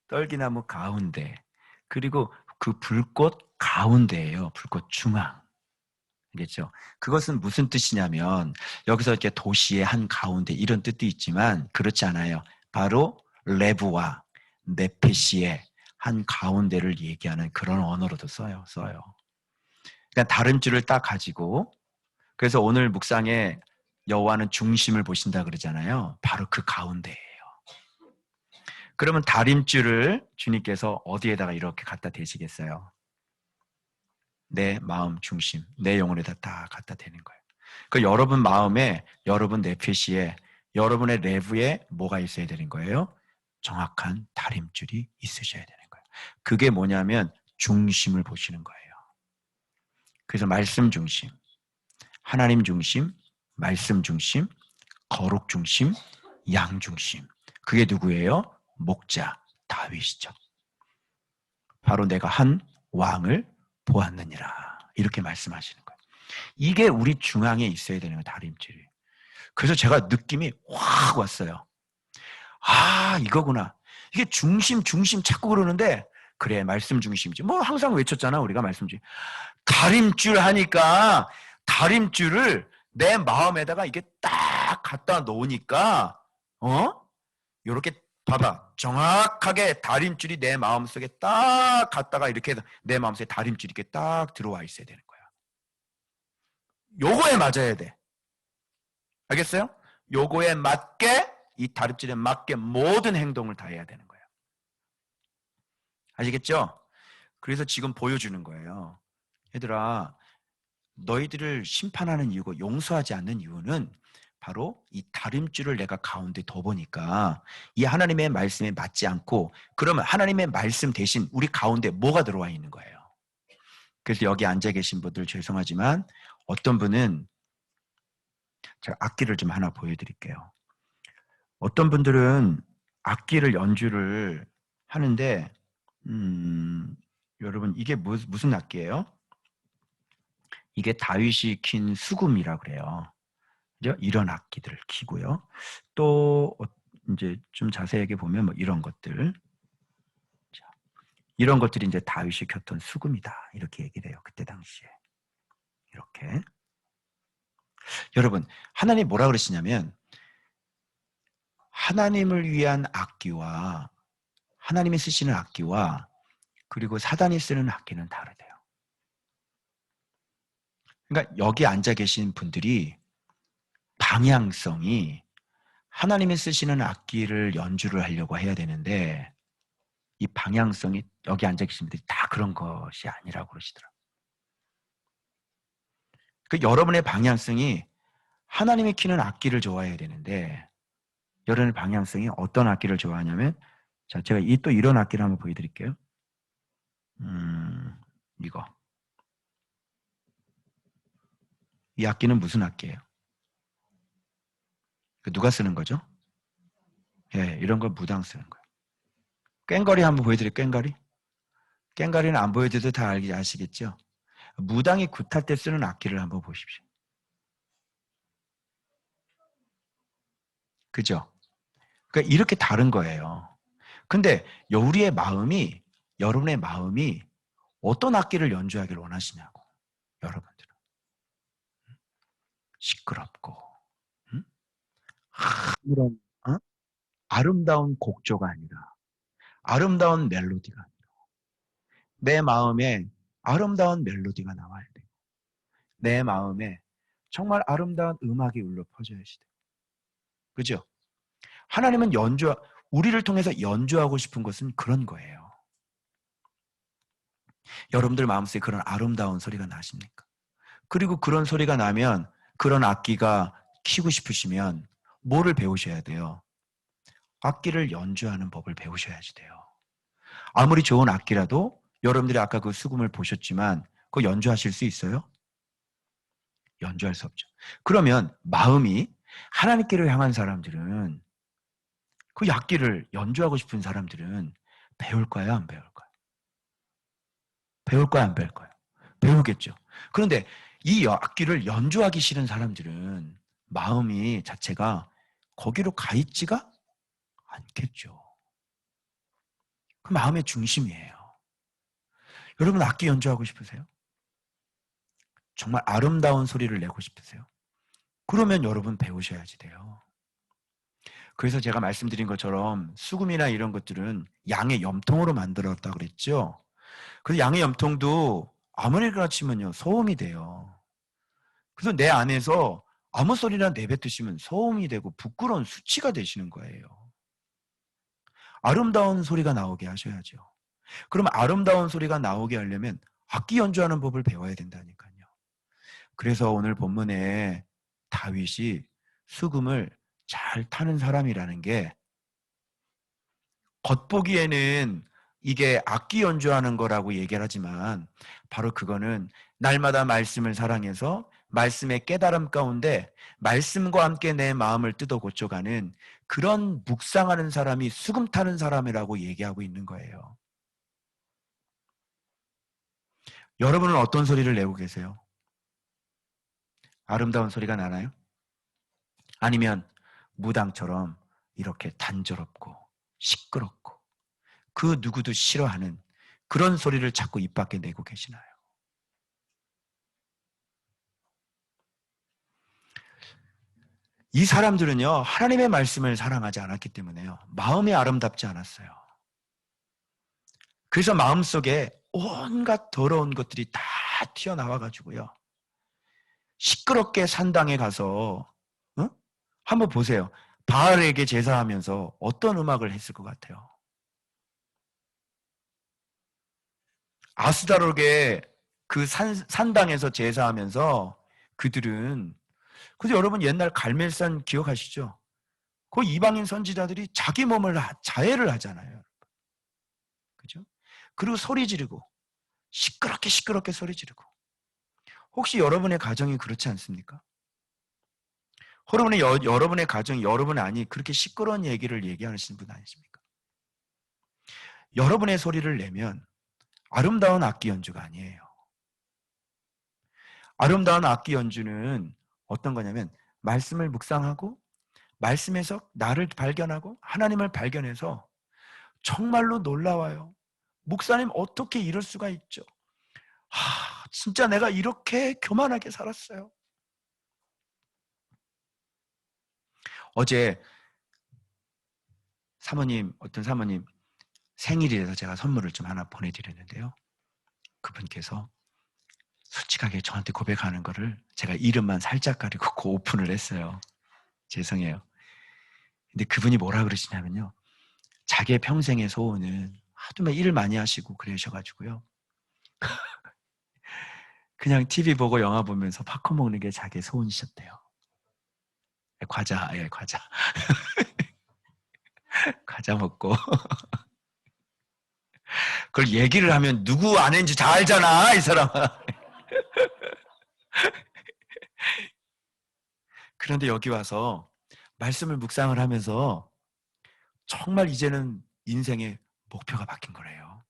떨기나무 가운데. 그리고 그 불꽃 가운데예요. 불꽃 중앙. 알겠죠? 그것은 무슨 뜻이냐면 여기서 이렇게 도시의 한 가운데 이런 뜻도 있지만 그렇지 않아요. 바로 레브와 네페시의 한 가운데를 얘기하는 그런 언어로도 써요. 그러니까 다림줄을 딱 가지고 그래서 오늘 묵상에 여호와는 중심을 보신다 그러잖아요. 바로 그 가운데예요. 그러면 다림줄을 주님께서 어디에다가 이렇게 갖다 대시겠어요? 내 마음 중심, 내 영혼에다 다 갖다 대는 거예요. 그 여러분 마음에, 여러분 내피시에, 여러분의 내부에 뭐가 있어야 되는 거예요? 정확한 다림줄이 있으셔야 되는 거예요. 그게 뭐냐면 중심을 보시는 거예요. 그래서 말씀 중심, 하나님 중심, 말씀 중심, 거룩 중심, 양 중심. 그게 누구예요? 목자 다윗이죠. 바로 내가 한 왕을 보았느니라. 이렇게 말씀하시는 거예요. 이게 우리 중앙에 있어야 되는 거예요. 다림줄이. 그래서 제가 느낌이 확 왔어요. 아, 이거구나. 이게 중심 자꾸 그러는데 그래, 말씀 중심이지. 뭐 항상 외쳤잖아, 우리가 말씀 중심. 다림줄 하니까 다림줄을 내 마음에다가 이게 딱 갖다 놓으니까 이렇게 봐봐. 정확하게 다림줄이 내 마음속에 딱 갔다가 이렇게 내 마음속에 다림줄이 이렇게 딱 들어와 있어야 되는 거야. 요거에 맞아야 돼. 알겠어요? 요거에 맞게, 이 다림줄에 맞게 모든 행동을 다 해야 되는 거예요. 아시겠죠? 그래서 지금 보여주는 거예요. 얘들아, 너희들을 심판하는 이유고 용서하지 않는 이유는 바로 이 다림줄을 내가 가운데 둬보니까 이 하나님의 말씀에 맞지 않고, 그러면 하나님의 말씀 대신 우리 가운데 뭐가 들어와 있는 거예요. 그래서 여기 앉아 계신 분들 죄송하지만 어떤 분은, 제가 악기를 좀 하나 보여드릴게요. 어떤 분들은 악기를 연주를 하는데 여러분 이게 무슨 악기예요? 이게 다윗이 킨 수금이라 그래요. 그죠? 이런 악기들을 키고요. 또 이제 좀 자세하게 보면 뭐 이런 것들, 자, 이런 것들이 이제 다윗이 켰던 수금이다 이렇게 얘기를 해요. 그때 당시에 이렇게. 여러분 하나님 뭐라 그러시냐면 하나님을 위한 악기와 하나님이 쓰시는 악기와 그리고 사단이 쓰는 악기는 다르대요. 그러니까 여기 앉아 계신 분들이 방향성이 하나님이 쓰시는 악기를 연주를 하려고 해야 되는데 이 방향성이 여기 앉아 계신 분들이 다 그런 것이 아니라고 그러시더라고요. 그러니까 여러분의 방향성이 하나님이 키는 악기를 좋아해야 되는데 여러분의 방향성이 어떤 악기를 좋아하냐면, 자, 제가 또 이런 악기를 한번 보여드릴게요. 이거. 이 악기는 무슨 악기예요? 누가 쓰는 거죠? 예, 이런 걸 무당 쓰는 거예요. 꽹과리 한번 보여드릴게요. 꽹과리. 꽹과리는 안 보여드려도 다 아시겠죠? 무당이 굿할 때 쓰는 악기를 한번 보십시오. 그죠? 그러니까 이렇게 다른 거예요. 근데 우리의 마음이, 여러분의 마음이 어떤 악기를 연주하기를 원하시냐고. 여러분들은 시끄럽고 이런 아름다운 곡조가 아니라 아름다운 멜로디가 아니라 내 마음에 아름다운 멜로디가 나와야 돼. 내 마음에 정말 아름다운 음악이 울려 퍼져야지 돼. 그죠? 하나님은 우리를 통해서 연주하고 싶은 것은 그런 거예요. 여러분들 마음속에 그런 아름다운 소리가 나십니까? 그리고 그런 소리가 나면, 그런 악기가 키고 싶으시면 뭐를 배우셔야 돼요? 악기를 연주하는 법을 배우셔야지 돼요. 아무리 좋은 악기라도 여러분들이 아까 그 수금을 보셨지만 그거 연주하실 수 있어요? 연주할 수 없죠. 그러면 마음이 하나님께로 향한 사람들은, 그 악기를 연주하고 싶은 사람들은 배울 거야, 안 배울 거야? 배울 거야, 안 배울 거야? 배우겠죠. 그런데 이 악기를 연주하기 싫은 사람들은 마음이 자체가 거기로 가 있지가 않겠죠. 그 마음의 중심이에요. 여러분 악기 연주하고 싶으세요? 정말 아름다운 소리를 내고 싶으세요? 그러면 여러분 배우셔야지 돼요. 그래서 제가 말씀드린 것처럼 수금이나 이런 것들은 양의 염통으로 만들었다 그랬죠. 그래서 양의 염통도 아무리나 치면요 소음이 돼요. 그래서 내 안에서 아무 소리나 내뱉으시면 소음이 되고 부끄러운 수치가 되시는 거예요. 아름다운 소리가 나오게 하셔야죠. 그럼 아름다운 소리가 나오게 하려면 악기 연주하는 법을 배워야 된다니까요. 그래서 오늘 본문에 다윗이 수금을 잘 타는 사람이라는 게, 겉보기에는 이게 악기 연주하는 거라고 얘기를 하지만 바로 그거는 날마다 말씀을 사랑해서 말씀의 깨달음 가운데 말씀과 함께 내 마음을 뜯어 고쳐가는 그런 묵상하는 사람이 수금 타는 사람이라고 얘기하고 있는 거예요. 여러분은 어떤 소리를 내고 계세요? 아름다운 소리가 나나요? 아니면 무당처럼 이렇게 단조롭고 시끄럽고 그 누구도 싫어하는 그런 소리를 자꾸 입 밖에 내고 계시나요? 이 사람들은요, 하나님의 말씀을 사랑하지 않았기 때문에요, 마음이 아름답지 않았어요. 그래서 마음속에 온갖 더러운 것들이 다 튀어나와가지고요, 시끄럽게 산당에 가서, 한번 보세요. 바알에게 제사하면서 어떤 음악을 했을 것 같아요? 아스다롯의 그 산당에서 제사하면서 그들은, 그죠? 여러분 옛날 갈멜산 기억하시죠? 그 이방인 선지자들이 자기 몸을 자해를 하잖아요. 그죠? 그리고 소리 지르고, 시끄럽게 소리 지르고. 혹시 여러분의 가정이 그렇지 않습니까? 여러분의 가정이, 여러분 아니 그렇게 시끄러운 얘기를 얘기하시는 분 아니십니까? 여러분의 소리를 내면 아름다운 악기 연주가 아니에요. 아름다운 악기 연주는 어떤 거냐면, 말씀을 묵상하고 말씀에서 나를 발견하고 하나님을 발견해서 정말로 놀라워요. 목사님 어떻게 이럴 수가 있죠? 진짜 내가 이렇게 교만하게 살았어요. 어제 어떤 사모님 생일이라서 제가 선물을 좀 하나 보내드렸는데요, 그분께서 솔직하게 저한테 고백하는 거를 제가 이름만 살짝 가리고 오픈을 했어요. 죄송해요. 근데 그분이 뭐라 그러시냐면요, 자기의 평생의 소원은, 하도 일 많이 하시고 그러셔가지고요, 그냥 TV 보고 영화 보면서 팝콘 먹는 게 자기의 소원이셨대요. 과자, 예, 과자. 과자 먹고. 그걸 얘기를 하면 누구 아는지 다 알잖아, 이 사람아. 그런데 여기 와서 말씀을 묵상을 하면서 정말 이제는 인생의 목표가 바뀐 거래요.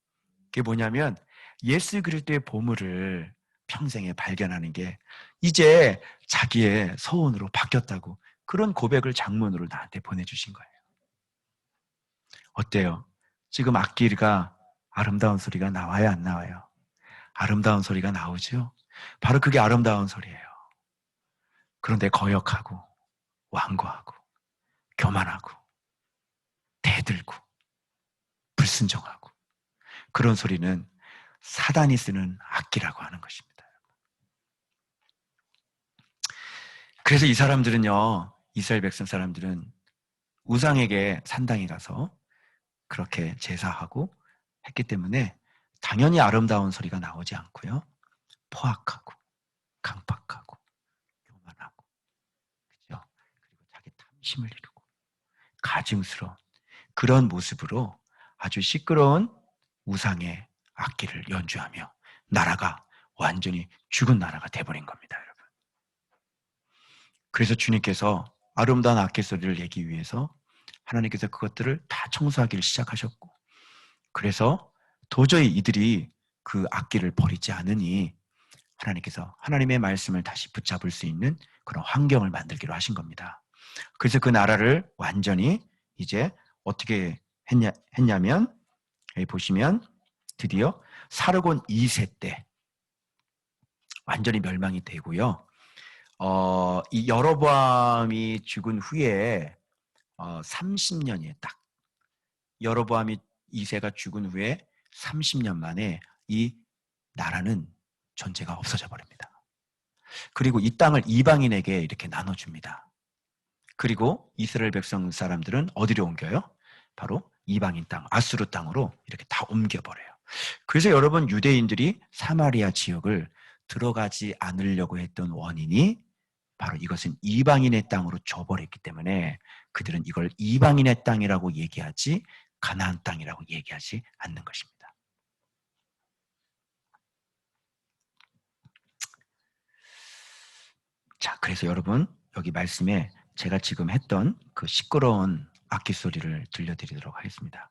그게 뭐냐면, 예수 그리스도의 보물을 평생에 발견하는 게 이제 자기의 소원으로 바뀌었다고, 그런 고백을 장문으로 나한테 보내주신 거예요. 어때요? 지금 악기가 아름다운 소리가 나와요, 안 나와요? 아름다운 소리가 나오죠? 바로 그게 아름다운 소리예요. 그런데 거역하고 완고하고 교만하고 대들고 불순종하고, 그런 소리는 사단이 쓰는 악기라고 하는 것입니다. 그래서 이 사람들은요, 이스라엘 백성 사람들은 우상에게 산당에 가서 그렇게 제사하고 했기 때문에 당연히 아름다운 소리가 나오지 않고요, 포악하고 강팍하고 교만하고, 그죠? 그리고 자기 탐심을 이루고 가증스러운 그런 모습으로 아주 시끄러운 우상의 악기를 연주하며 나라가 완전히 죽은 나라가 돼버린 겁니다, 여러분. 그래서 주님께서 아름다운 악기 소리를 내기 위해서 하나님께서 그것들을 다 청소하기를 시작하셨고, 그래서 도저히 이들이 그 악기를 버리지 않으니 하나님께서 하나님의 말씀을 다시 붙잡을 수 있는 그런 환경을 만들기로 하신 겁니다. 그래서 그 나라를 완전히 이제 어떻게 했냐면, 여기 보시면 드디어 사르곤 2세 때 완전히 멸망이 되고요. 이 여로보암이 죽은 후에 30년이에요. 딱 여로보암이 2세가 죽은 후에 30년 만에 이 나라는 존재가 없어져 버립니다. 그리고 이 땅을 이방인에게 이렇게 나눠줍니다. 그리고 이스라엘 백성 사람들은 어디로 옮겨요? 바로 이방인 땅, 아수르 땅으로 이렇게 다 옮겨버려요. 그래서 여러분, 유대인들이 사마리아 지역을 들어가지 않으려고 했던 원인이 바로 이것은 이방인의 땅으로 줘버렸기 때문에 그들은 이걸 이방인의 땅이라고 얘기하지 가나안 땅이라고 얘기하지 않는 것입니다. 자, 그래서 여러분, 여기 말씀에 제가 지금 했던 그 시끄러운 악기 소리를 들려드리도록 하겠습니다.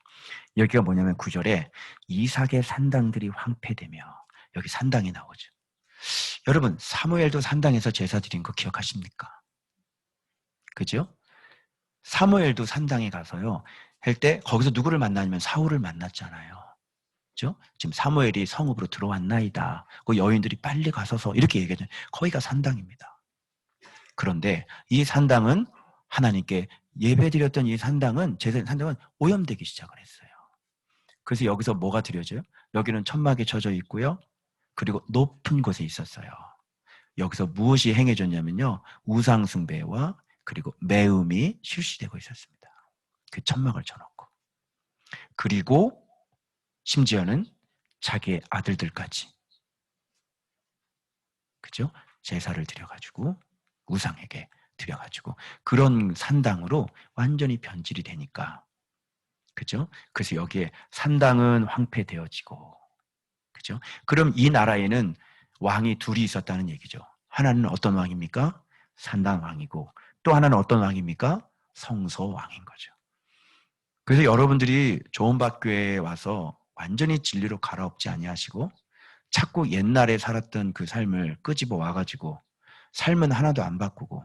여기가 뭐냐면 9절에 이삭의 산당들이 황폐되며, 여기 산당이 나오죠. 여러분, 사무엘도 산당에서 제사 드린 거 기억하십니까? 그죠? 사무엘도 산당에 가서요 할 때 거기서 누구를 만나냐면 사울을 만났잖아요. 그죠? 지금 사무엘이 성읍으로 들어왔나이다. 그 여인들이 빨리 가서서 이렇게 얘기하잖아요. 거기가 산당입니다. 그런데 이 산당은 하나님께 예배드렸던 이 산당은 오염되기 시작을 했어요. 그래서 여기서 뭐가 드려져요? 여기는 천막에 쳐져 있고요. 그리고 높은 곳에 있었어요. 여기서 무엇이 행해졌냐면요. 우상숭배와 그리고 매음이 실시되고 있었습니다. 그 천막을 쳐놓고. 그리고 심지어는 자기의 아들들까지, 그죠? 제사를 드려가지고 우상에게 드려가지고 그런 산당으로 완전히 변질이 되니까, 그죠? 그래서 여기에 산당은 황폐되어지고, 그죠? 그럼 이 나라에는 왕이 둘이 있었다는 얘기죠. 하나는 어떤 왕입니까? 산당 왕이고, 또 하나는 어떤 왕입니까? 성소 왕인 거죠. 그래서 여러분들이 조은박교회에 와서 완전히 진리로 갈아엎지 아니하시고 자꾸 옛날에 살았던 그 삶을 끄집어 와가지고 삶은 하나도 안 바꾸고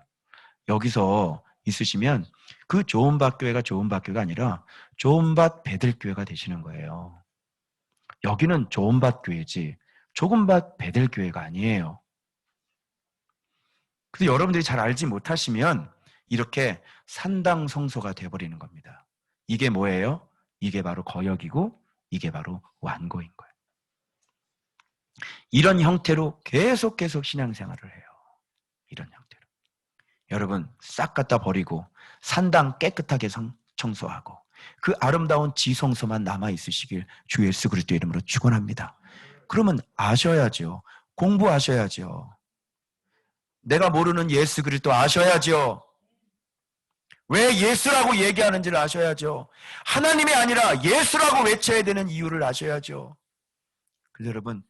여기서 있으시면 그 조은박교회가 조은박교회가 아니라 조은밭 베들교회가 되시는 거예요. 여기는 조은밭교회지 조금밭 베들교회가 아니에요. 그래서 여러분들이 잘 알지 못하시면 이렇게 산당 성소가 돼버리는 겁니다. 이게 뭐예요? 이게 바로 거역이고 이게 바로 완고인 거예요. 이런 형태로 계속 신앙생활을 해요. 이런 형태로. 여러분 싹 갖다 버리고 산당 깨끗하게 청소하고 그 아름다운 지성소만 남아있으시길 주 예수 그리스도의 이름으로 축원합니다. 그러면 아셔야죠. 공부하셔야죠. 내가 모르는 예수 그리스도 아셔야죠. 왜 예수라고 얘기하는지를 아셔야죠. 하나님이 아니라 예수라고 외쳐야 되는 이유를 아셔야죠. 그래서 여러분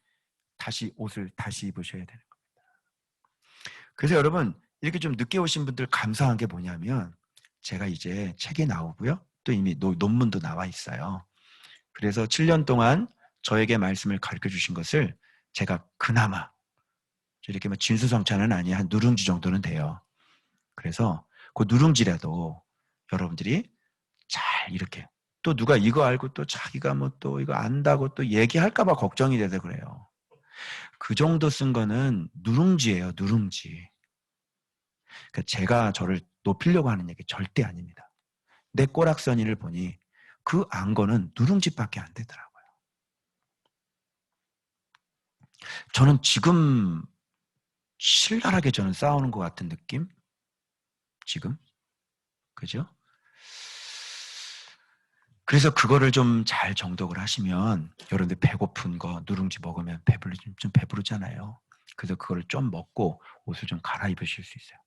다시 옷을 다시 입으셔야 되는 겁니다. 그래서 여러분 이렇게 좀 늦게 오신 분들 감사한 게 뭐냐면 제가 이제 책이 나오고요. 또 이미 논문도 나와 있어요. 그래서 7년 동안 저에게 말씀을 가르쳐 주신 것을 제가 그나마 이렇게 진수성찬은 아니 한 누룽지 정도는 돼요. 그래서 그 누룽지라도 여러분들이 잘 이렇게 또 누가 이거 알고 또 자기가 뭐 또 이거 안다고 또 얘기할까 봐 걱정이 돼서 그래요. 그 정도 쓴 거는 누룽지예요. 누룽지. 그러니까 제가 저를 높이려고 하는 얘기 절대 아닙니다. 내 꼬락서니를 보니 그 안거는 누룽지밖에 안 되더라고요. 저는 지금 신랄하게 저는 싸우는 것 같은 느낌? 지금? 그죠? 그래서 그거를 좀 잘 정독을 하시면 여러분들 배고픈 거 누룽지 먹으면 좀 배부르잖아요. 그래서 그거를 좀 먹고 옷을 좀 갈아입으실 수 있어요.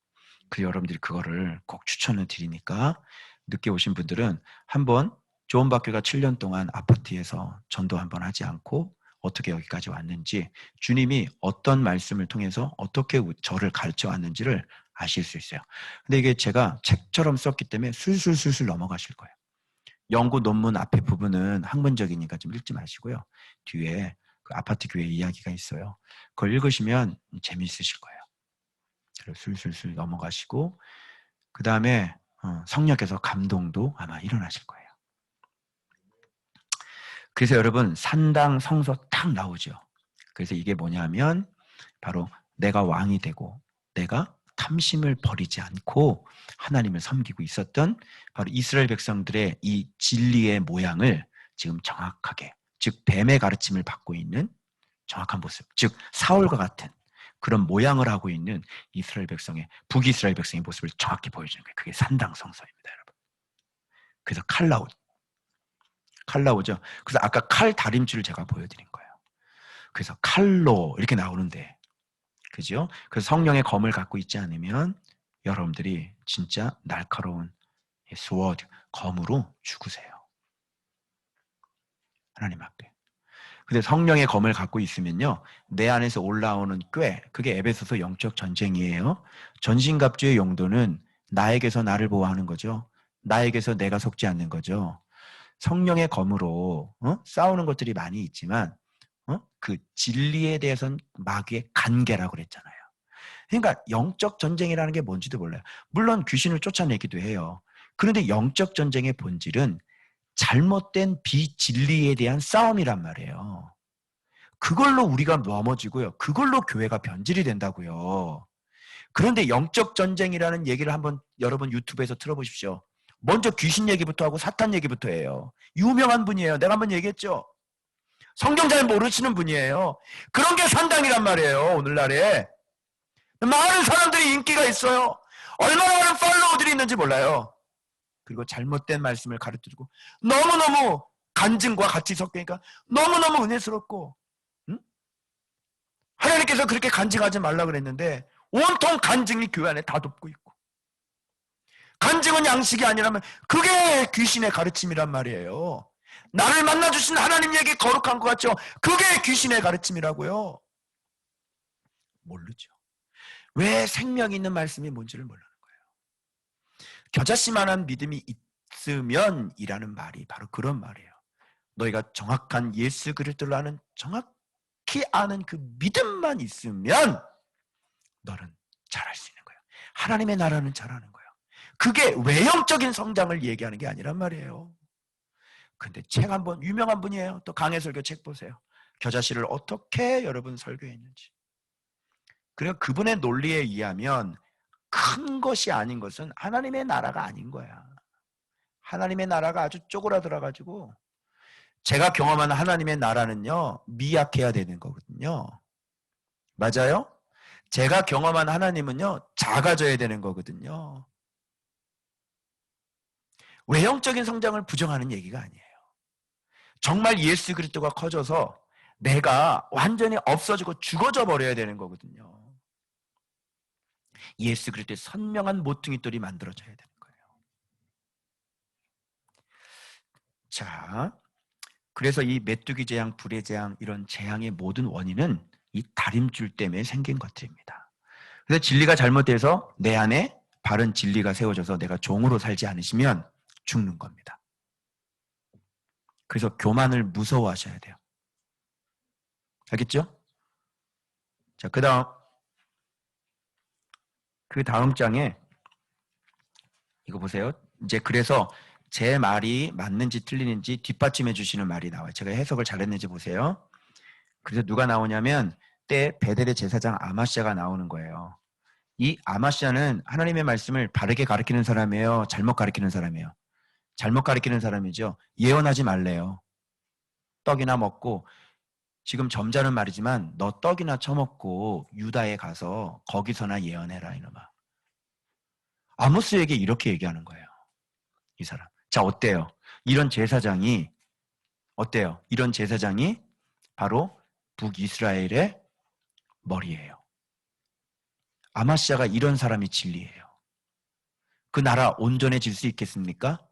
그래서 여러분들이 그거를 꼭 추천을 드리니까 늦게 오신 분들은 한번 조은박교가 7년 동안 아파트에서 전도 한번 하지 않고 어떻게 여기까지 왔는지 주님이 어떤 말씀을 통해서 어떻게 저를 가르쳐 왔는지를 아실 수 있어요. 근데 이게 제가 책처럼 썼기 때문에 술술술술 넘어가실 거예요. 연구 논문 앞에 부분은 학문적이니까 좀 읽지 마시고요. 뒤에 그 아파트 교회 이야기가 있어요. 그걸 읽으시면 재미있으실 거예요. 그래서 술술술 넘어가시고 그 다음에 성령께서 감동도 아마 일어나실 거예요. 그래서 여러분 산당 성소 딱 나오죠. 그래서 이게 뭐냐면 바로 내가 왕이 되고 내가 탐심을 버리지 않고 하나님을 섬기고 있었던 바로 이스라엘 백성들의 이 진리의 모양을 지금 정확하게, 즉 뱀의 가르침을 받고 있는 정확한 모습, 즉 사울과 같은 그런 모양을 하고 있는 이스라엘 백성의, 북이스라엘 백성의 모습을 정확히 보여주는 거예요. 그게 산당 성소입니다, 여러분. 그래서 칼 나오죠. 그래서 아까 칼 다림줄을 제가 보여드린 거예요. 그래서 칼로 이렇게 나오는데, 그죠? 그래서 성령의 검을 갖고 있지 않으면 여러분들이 진짜 날카로운 스워드, 검으로 죽으세요. 하나님 앞에. 근데 성령의 검을 갖고 있으면요, 내 안에서 올라오는 꾀, 그게 에베소서 영적 전쟁이에요. 전신갑주의 용도는 나에게서 나를 보호하는 거죠. 나에게서 내가 속지 않는 거죠. 성령의 검으로 싸우는 것들이 많이 있지만 그 진리에 대해서는 마귀의 간계라고 그랬잖아요. 그러니까 영적 전쟁이라는 게 뭔지도 몰라요. 물론 귀신을 쫓아내기도 해요. 그런데 영적 전쟁의 본질은 잘못된 비진리에 대한 싸움이란 말이에요. 그걸로 우리가 넘어지고요. 그걸로 교회가 변질이 된다고요. 그런데 영적 전쟁이라는 얘기를 한번 여러분 유튜브에서 틀어보십시오. 먼저 귀신 얘기부터 하고 사탄 얘기부터 해요. 유명한 분이에요. 내가 한번 얘기했죠. 성경 잘 모르시는 분이에요. 그런 게 상당이란 말이에요. 오늘날에 많은 사람들이 인기가 있어요. 얼마나 많은 팔로워들이 있는지 몰라요. 그리고 잘못된 말씀을 가르쳐주고 너무너무 간증과 같이 섞으니까 너무너무 은혜스럽고, 응? 하나님께서 그렇게 간증하지 말라 그랬는데 온통 간증이 교회 안에 다 덮고 있고, 간증은 양식이 아니라면 그게 귀신의 가르침이란 말이에요. 나를 만나주신 하나님 얘기 거룩한 것 같죠? 그게 귀신의 가르침이라고요. 모르죠. 왜 생명이 있는 말씀이 뭔지를 모르는 거예요. 겨자씨만한 믿음이 있으면 이라는 말이 바로 그런 말이에요. 너희가 정확한 예수 그리스도를 아는, 정확히 아는 그 믿음만 있으면 너는 잘할 수 있는 거예요. 하나님의 나라는 잘하는 거예요. 그게 외형적인 성장을 얘기하는 게 아니란 말이에요. 근데 책 한번, 유명한 분이에요. 또 강해설교 책 보세요. 겨자씨를 어떻게 여러분 설교했는지. 그러니까 그분의 논리에 의하면 큰 것이 아닌 것은 하나님의 나라가 아닌 거야. 하나님의 나라가 아주 쪼그라들어가지고, 제가 경험한 하나님의 나라는요, 미약해야 되는 거거든요. 맞아요? 제가 경험한 하나님은요, 작아져야 되는 거거든요. 외형적인 성장을 부정하는 얘기가 아니에요. 정말 예수 그리스도가 커져서 내가 완전히 없어지고 죽어져 버려야 되는 거거든요. 예수 그리스도의 선명한 모퉁이돌이 만들어져야 되는 거예요. 자, 그래서 이 메뚜기 재앙, 불의 재앙, 이런 재앙의 모든 원인은 이 다림줄 때문에 생긴 것들입니다. 그래서 진리가 잘못돼서 내 안에 바른 진리가 세워져서 내가 종으로 살지 않으시면 죽는 겁니다. 그래서 교만을 무서워하셔야 돼요. 알겠죠? 자, 그 다음 장에 이거 보세요. 이제 그래서 제 말이 맞는지 틀리는지 뒷받침해 주시는 말이 나와요. 제가 해석을 잘했는지 보세요. 그래서 누가 나오냐면 때 베델의 제사장 아마시아가 나오는 거예요. 이 아마시아는 하나님의 말씀을 바르게 가르치는 사람이에요? 잘못 가르치는 사람이에요? 잘못 가르치는 사람이죠. 예언하지 말래요. 떡이나 먹고, 지금 점잖은 말이지만 너 떡이나 처먹고 유다에 가서 거기서나 예언해라 이놈아. 아모스에게 이렇게 얘기하는 거예요. 이 사람. 자, 어때요? 이런 제사장이 어때요? 이런 제사장이 바로 북이스라엘의 머리예요. 아마시아가 이런 사람이 진리예요. 그 나라 온전해질 수 있겠습니까?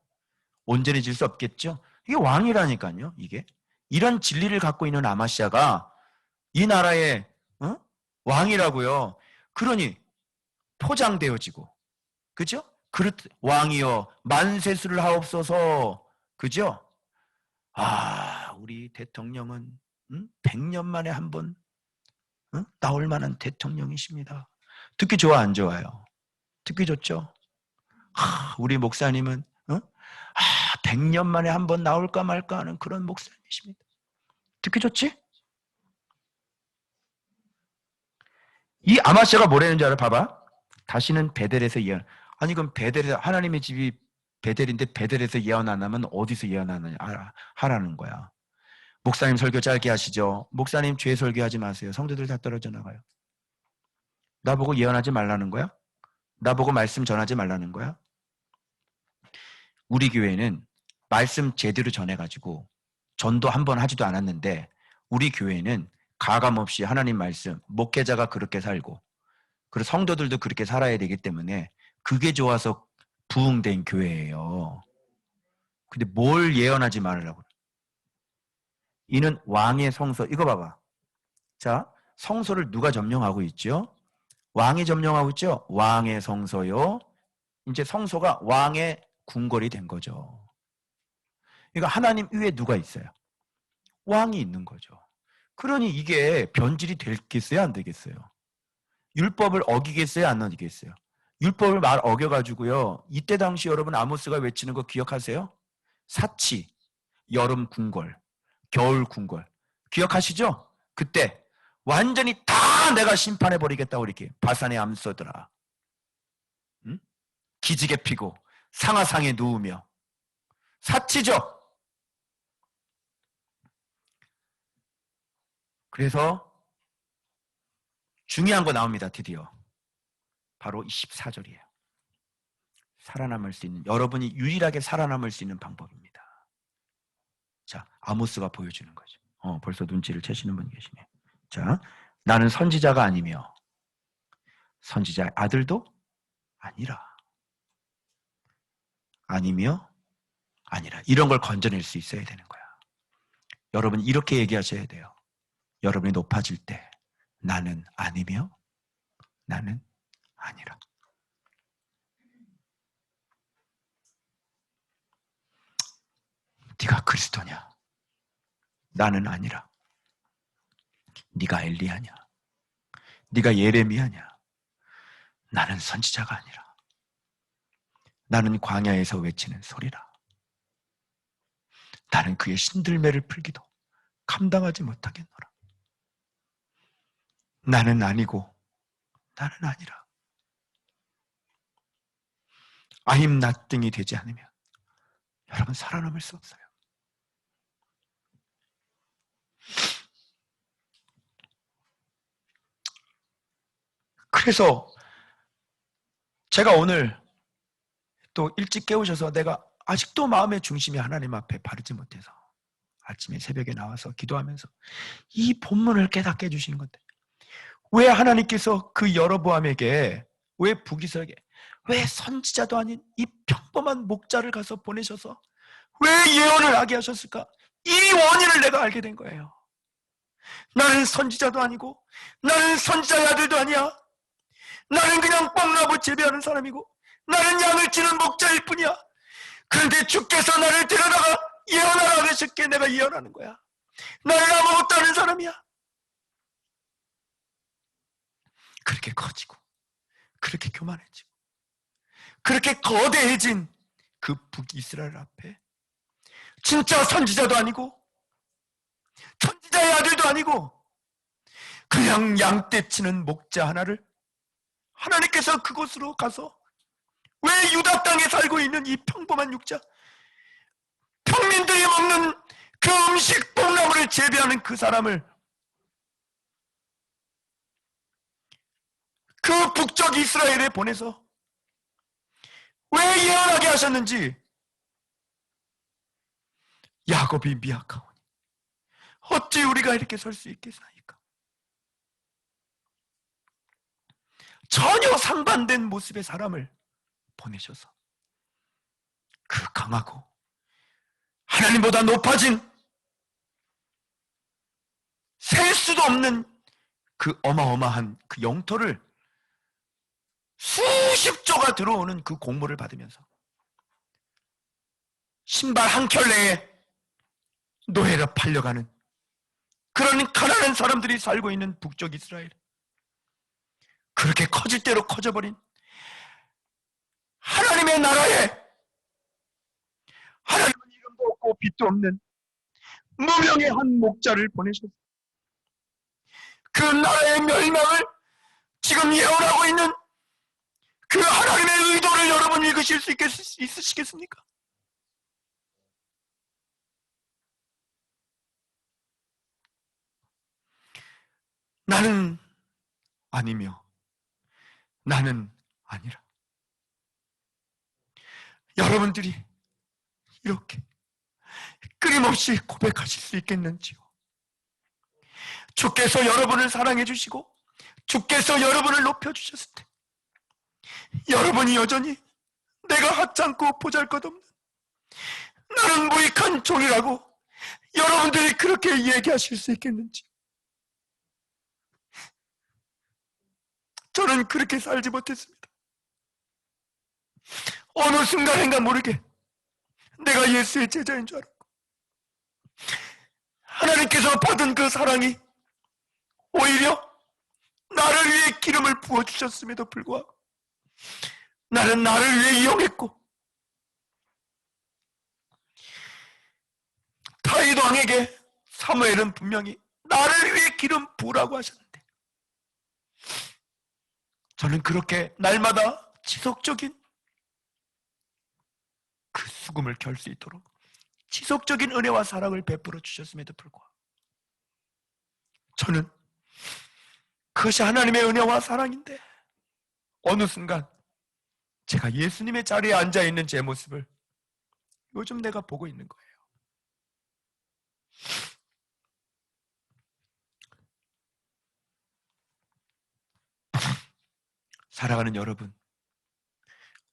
온전해질 수 없겠죠? 이게 왕이라니까요. 이게 이런 진리를 갖고 있는 아마시아가 이 나라의 왕이라고요. 그러니 포장되어지고, 그죠? 그렇 왕이여 만세수를 하옵소서, 그죠? 아, 우리 대통령은 100년 만에 한 번 나올 만한 대통령이십니다. 듣기 좋아 안 좋아요? 듣기 좋죠? 우리 목사님은 100년 만에 한 번 나올까 말까 하는 그런 목사님이십니다. 듣기 좋지? 이 아마시아가 뭐라는 줄 알아? 봐봐. 다시는 베델에서 예언. 아니 그럼 베델에서, 하나님의 집이 베델인데 베델에서 예언 안 하면 어디서 예언하느냐 하라는 거야. 목사님 설교 짧게 하시죠. 목사님 죄 설교하지 마세요. 성도들 다 떨어져 나가요. 나보고 예언하지 말라는 거야? 나보고 말씀 전하지 말라는 거야? 우리 교회는 말씀 제대로 전해가지고 전도 한 번 하지도 않았는데, 우리 교회는 가감없이 하나님 말씀, 목회자가 그렇게 살고 그리고 성도들도 그렇게 살아야 되기 때문에 그게 좋아서 부흥된 교회예요. 근데 뭘 예언하지 말으라고. 이는 왕의 성소. 이거 봐봐. 자, 성소를 누가 점령하고 있죠? 왕이 점령하고 있죠? 왕의 성소요. 이제 성소가 왕의 궁궐이 된 거죠. 그러니까 하나님 위에 누가 있어요? 왕이 있는 거죠. 그러니 이게 변질이 되겠어요? 안 되겠어요? 율법을 어기겠어요? 안 어기겠어요? 율법을 말 어겨가지고요. 이때 당시 여러분 아모스가 외치는 거 기억하세요? 사치, 여름 궁궐, 겨울 궁궐. 기억하시죠? 그때 완전히 다 내가 심판해버리겠다고 이렇게 바산의 암소들아. 기지개 피고 상하상에 누우며 사치죠. 그래서 중요한 거 나옵니다. 드디어 바로 24절이에요. 살아남을 수 있는, 여러분이 유일하게 살아남을 수 있는 방법입니다. 자, 아모스가 보여주는 거죠. 벌써 눈치를 채시는 분이 계시네. 자, 나는 선지자가 아니며 선지자의 아들도 아니라, 아니며 아니라, 이런 걸 건져낼 수 있어야 되는 거야. 여러분 이렇게 얘기하셔야 돼요. 여러분이 높아질 때 나는 아니며 나는 아니라. 네가 그리스도냐? 나는 아니라. 네가 엘리야냐? 네가 예레미야냐? 나는 선지자가 아니라. 나는 광야에서 외치는 소리라. 나는 그의 신들매를 풀기도 감당하지 못하겠노라. 나는 아니고 나는 아니라. I'm nothing이 되지 않으면 여러분 살아남을 수 없어요. 그래서 제가 오늘 또 일찍 깨우셔서 내가 아직도 마음의 중심이 하나님 앞에 바르지 못해서 아침에 새벽에 나와서 기도하면서 이 본문을 깨닫게 해주시는 건데, 왜 하나님께서 그 여로보암에게, 왜 북이스라엘에게, 왜 선지자도 아닌 이 평범한 목자를 가서 보내셔서 왜 예언을 하게 하셨을까? 이 원인을 내가 알게 된 거예요. 나는 선지자도 아니고 나는 선지자의 아들도 아니야. 나는 그냥 뻥나무 재배하는 사람이고 나는 양을 치는 목자일 뿐이야. 그런데 주께서 나를 데려다가 예언하라 하셨기에 내가 예언하는 거야. 나는 아무것도 아는 사람이야. 그렇게 커지고 그렇게 교만해지고 그렇게 거대해진 그 북이스라엘 앞에 진짜 선지자도 아니고 선지자의 아들도 아니고 그냥 양떼 치는 목자 하나를 하나님께서 그곳으로 가서, 왜 유다 땅에 살고 있는 이 평범한 육자, 평민들이 먹는 그 음식 뽕나무를 재배하는 그 사람을 그 북쪽 이스라엘에 보내서 왜 예언하게 하셨는지, 야곱이 미약하오니 어찌 우리가 이렇게 설 수 있겠사이까. 전혀 상반된 모습의 사람을 보내셔서 그 강하고 하나님보다 높아진, 셀 수도 없는 그 어마어마한 그 영토를 수십 조가 들어오는 그 공물을 받으면서 신발 한 켤레에 노예로 팔려가는 그런 가난한 사람들이 살고 있는 북쪽 이스라엘, 그렇게 커질 대로 커져버린 하나님의 나라에 하나님은 이름도 없고 빛도 없는 무명의 한 목자를 보내셨어요. 그 나라의 멸망을 지금 예언하고 있는 그 하나님의 의도를 여러분 읽으실 수 있으시겠습니까? 나는 아니며 나는 아니라. 여러분들이 이렇게 끊임없이 고백하실 수 있겠는지요? 주께서 여러분을 사랑해 주시고 주께서 여러분을 높여주셨을 때 여러분이 여전히 내가 하찮고 보잘것없는 나는 무익한 종이라고 여러분들이 그렇게 얘기하실 수 있겠는지. 저는 그렇게 살지 못했습니다. 어느 순간인가 모르게 내가 예수의 제자인 줄 알았고, 하나님께서 받은 그 사랑이 오히려 나를 위해 기름을 부어주셨음에도 불구하고 나는 나를 위해 이용했고, 다윗 왕에게 사무엘은 분명히 나를 위해 기름 부으라고 하셨는데, 저는 그렇게 날마다 지속적인 죽음을 결 수 있도록 지속적인 은혜와 사랑을 베풀어 주셨음에도 불구하고 저는 그것이 하나님의 은혜와 사랑인데 어느 순간 제가 예수님의 자리에 앉아있는 제 모습을 요즘 내가 보고 있는 거예요. 사랑하는 여러분,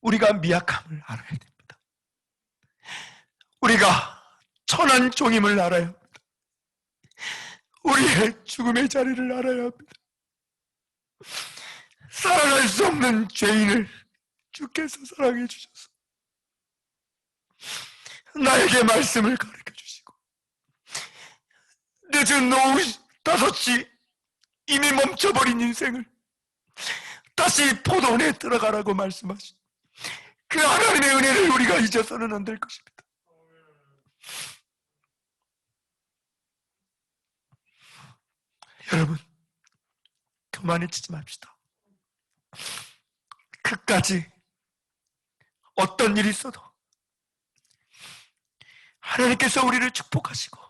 우리가 미약함을 알아야 됩니다. 우리가 천한 종임을 알아야 합니다. 우리의 죽음의 자리를 알아야 합니다. 사랑할 수 없는 죄인을 주께서 사랑해 주셔서 나에게 말씀을 가르쳐 주시고 늦은 오후 5시 이미 멈춰버린 인생을 다시 포도원에 들어가라고 말씀하신 그 하나님의 은혜를 우리가 잊어서는 안 될 것입니다. 여러분, 교만해지지 맙시다. 끝까지 어떤 일이 있어도 하나님께서 우리를 축복하시고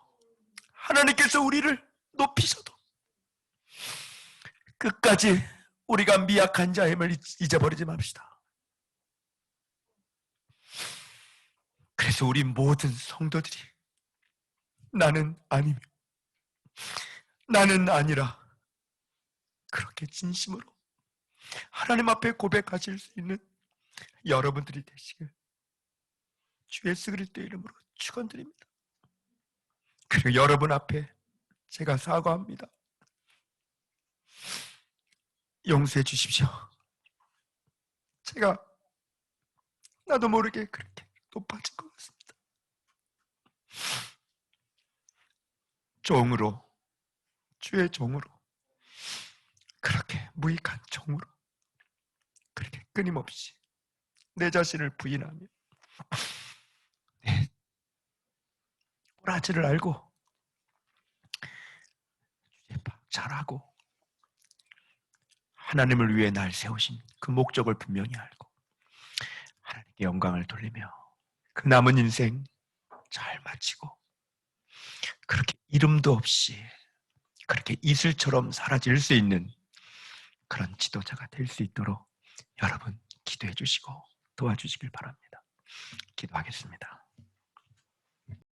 하나님께서 우리를 높이셔도 끝까지 우리가 미약한 자임을 잊어버리지 맙시다. 그래서 우리 모든 성도들이 나는 아니며 나는 아니라 그렇게 진심으로 하나님 앞에 고백하실 수 있는 여러분들이 되시길 주 예수 그리스도의 이름으로 축원드립니다. 그리고 여러분 앞에 제가 사과합니다. 용서해 주십시오. 제가 나도 모르게 그렇게 높아진 것 같습니다. 종으로, 주의 종으로, 그렇게 무익한 종으로 그렇게 끊임없이 내 자신을 부인하며 내 꼬라지를 알고 잘하고 하나님을 위해 날 세우신 그 목적을 분명히 알고 하나님께 영광을 돌리며 그 남은 인생 잘 마치고 그렇게 이름도 없이 그렇게 이슬처럼 사라질 수 있는 그런 지도자가 될 수 있도록 여러분 기도해 주시고 도와주시길 바랍니다. 기도하겠습니다.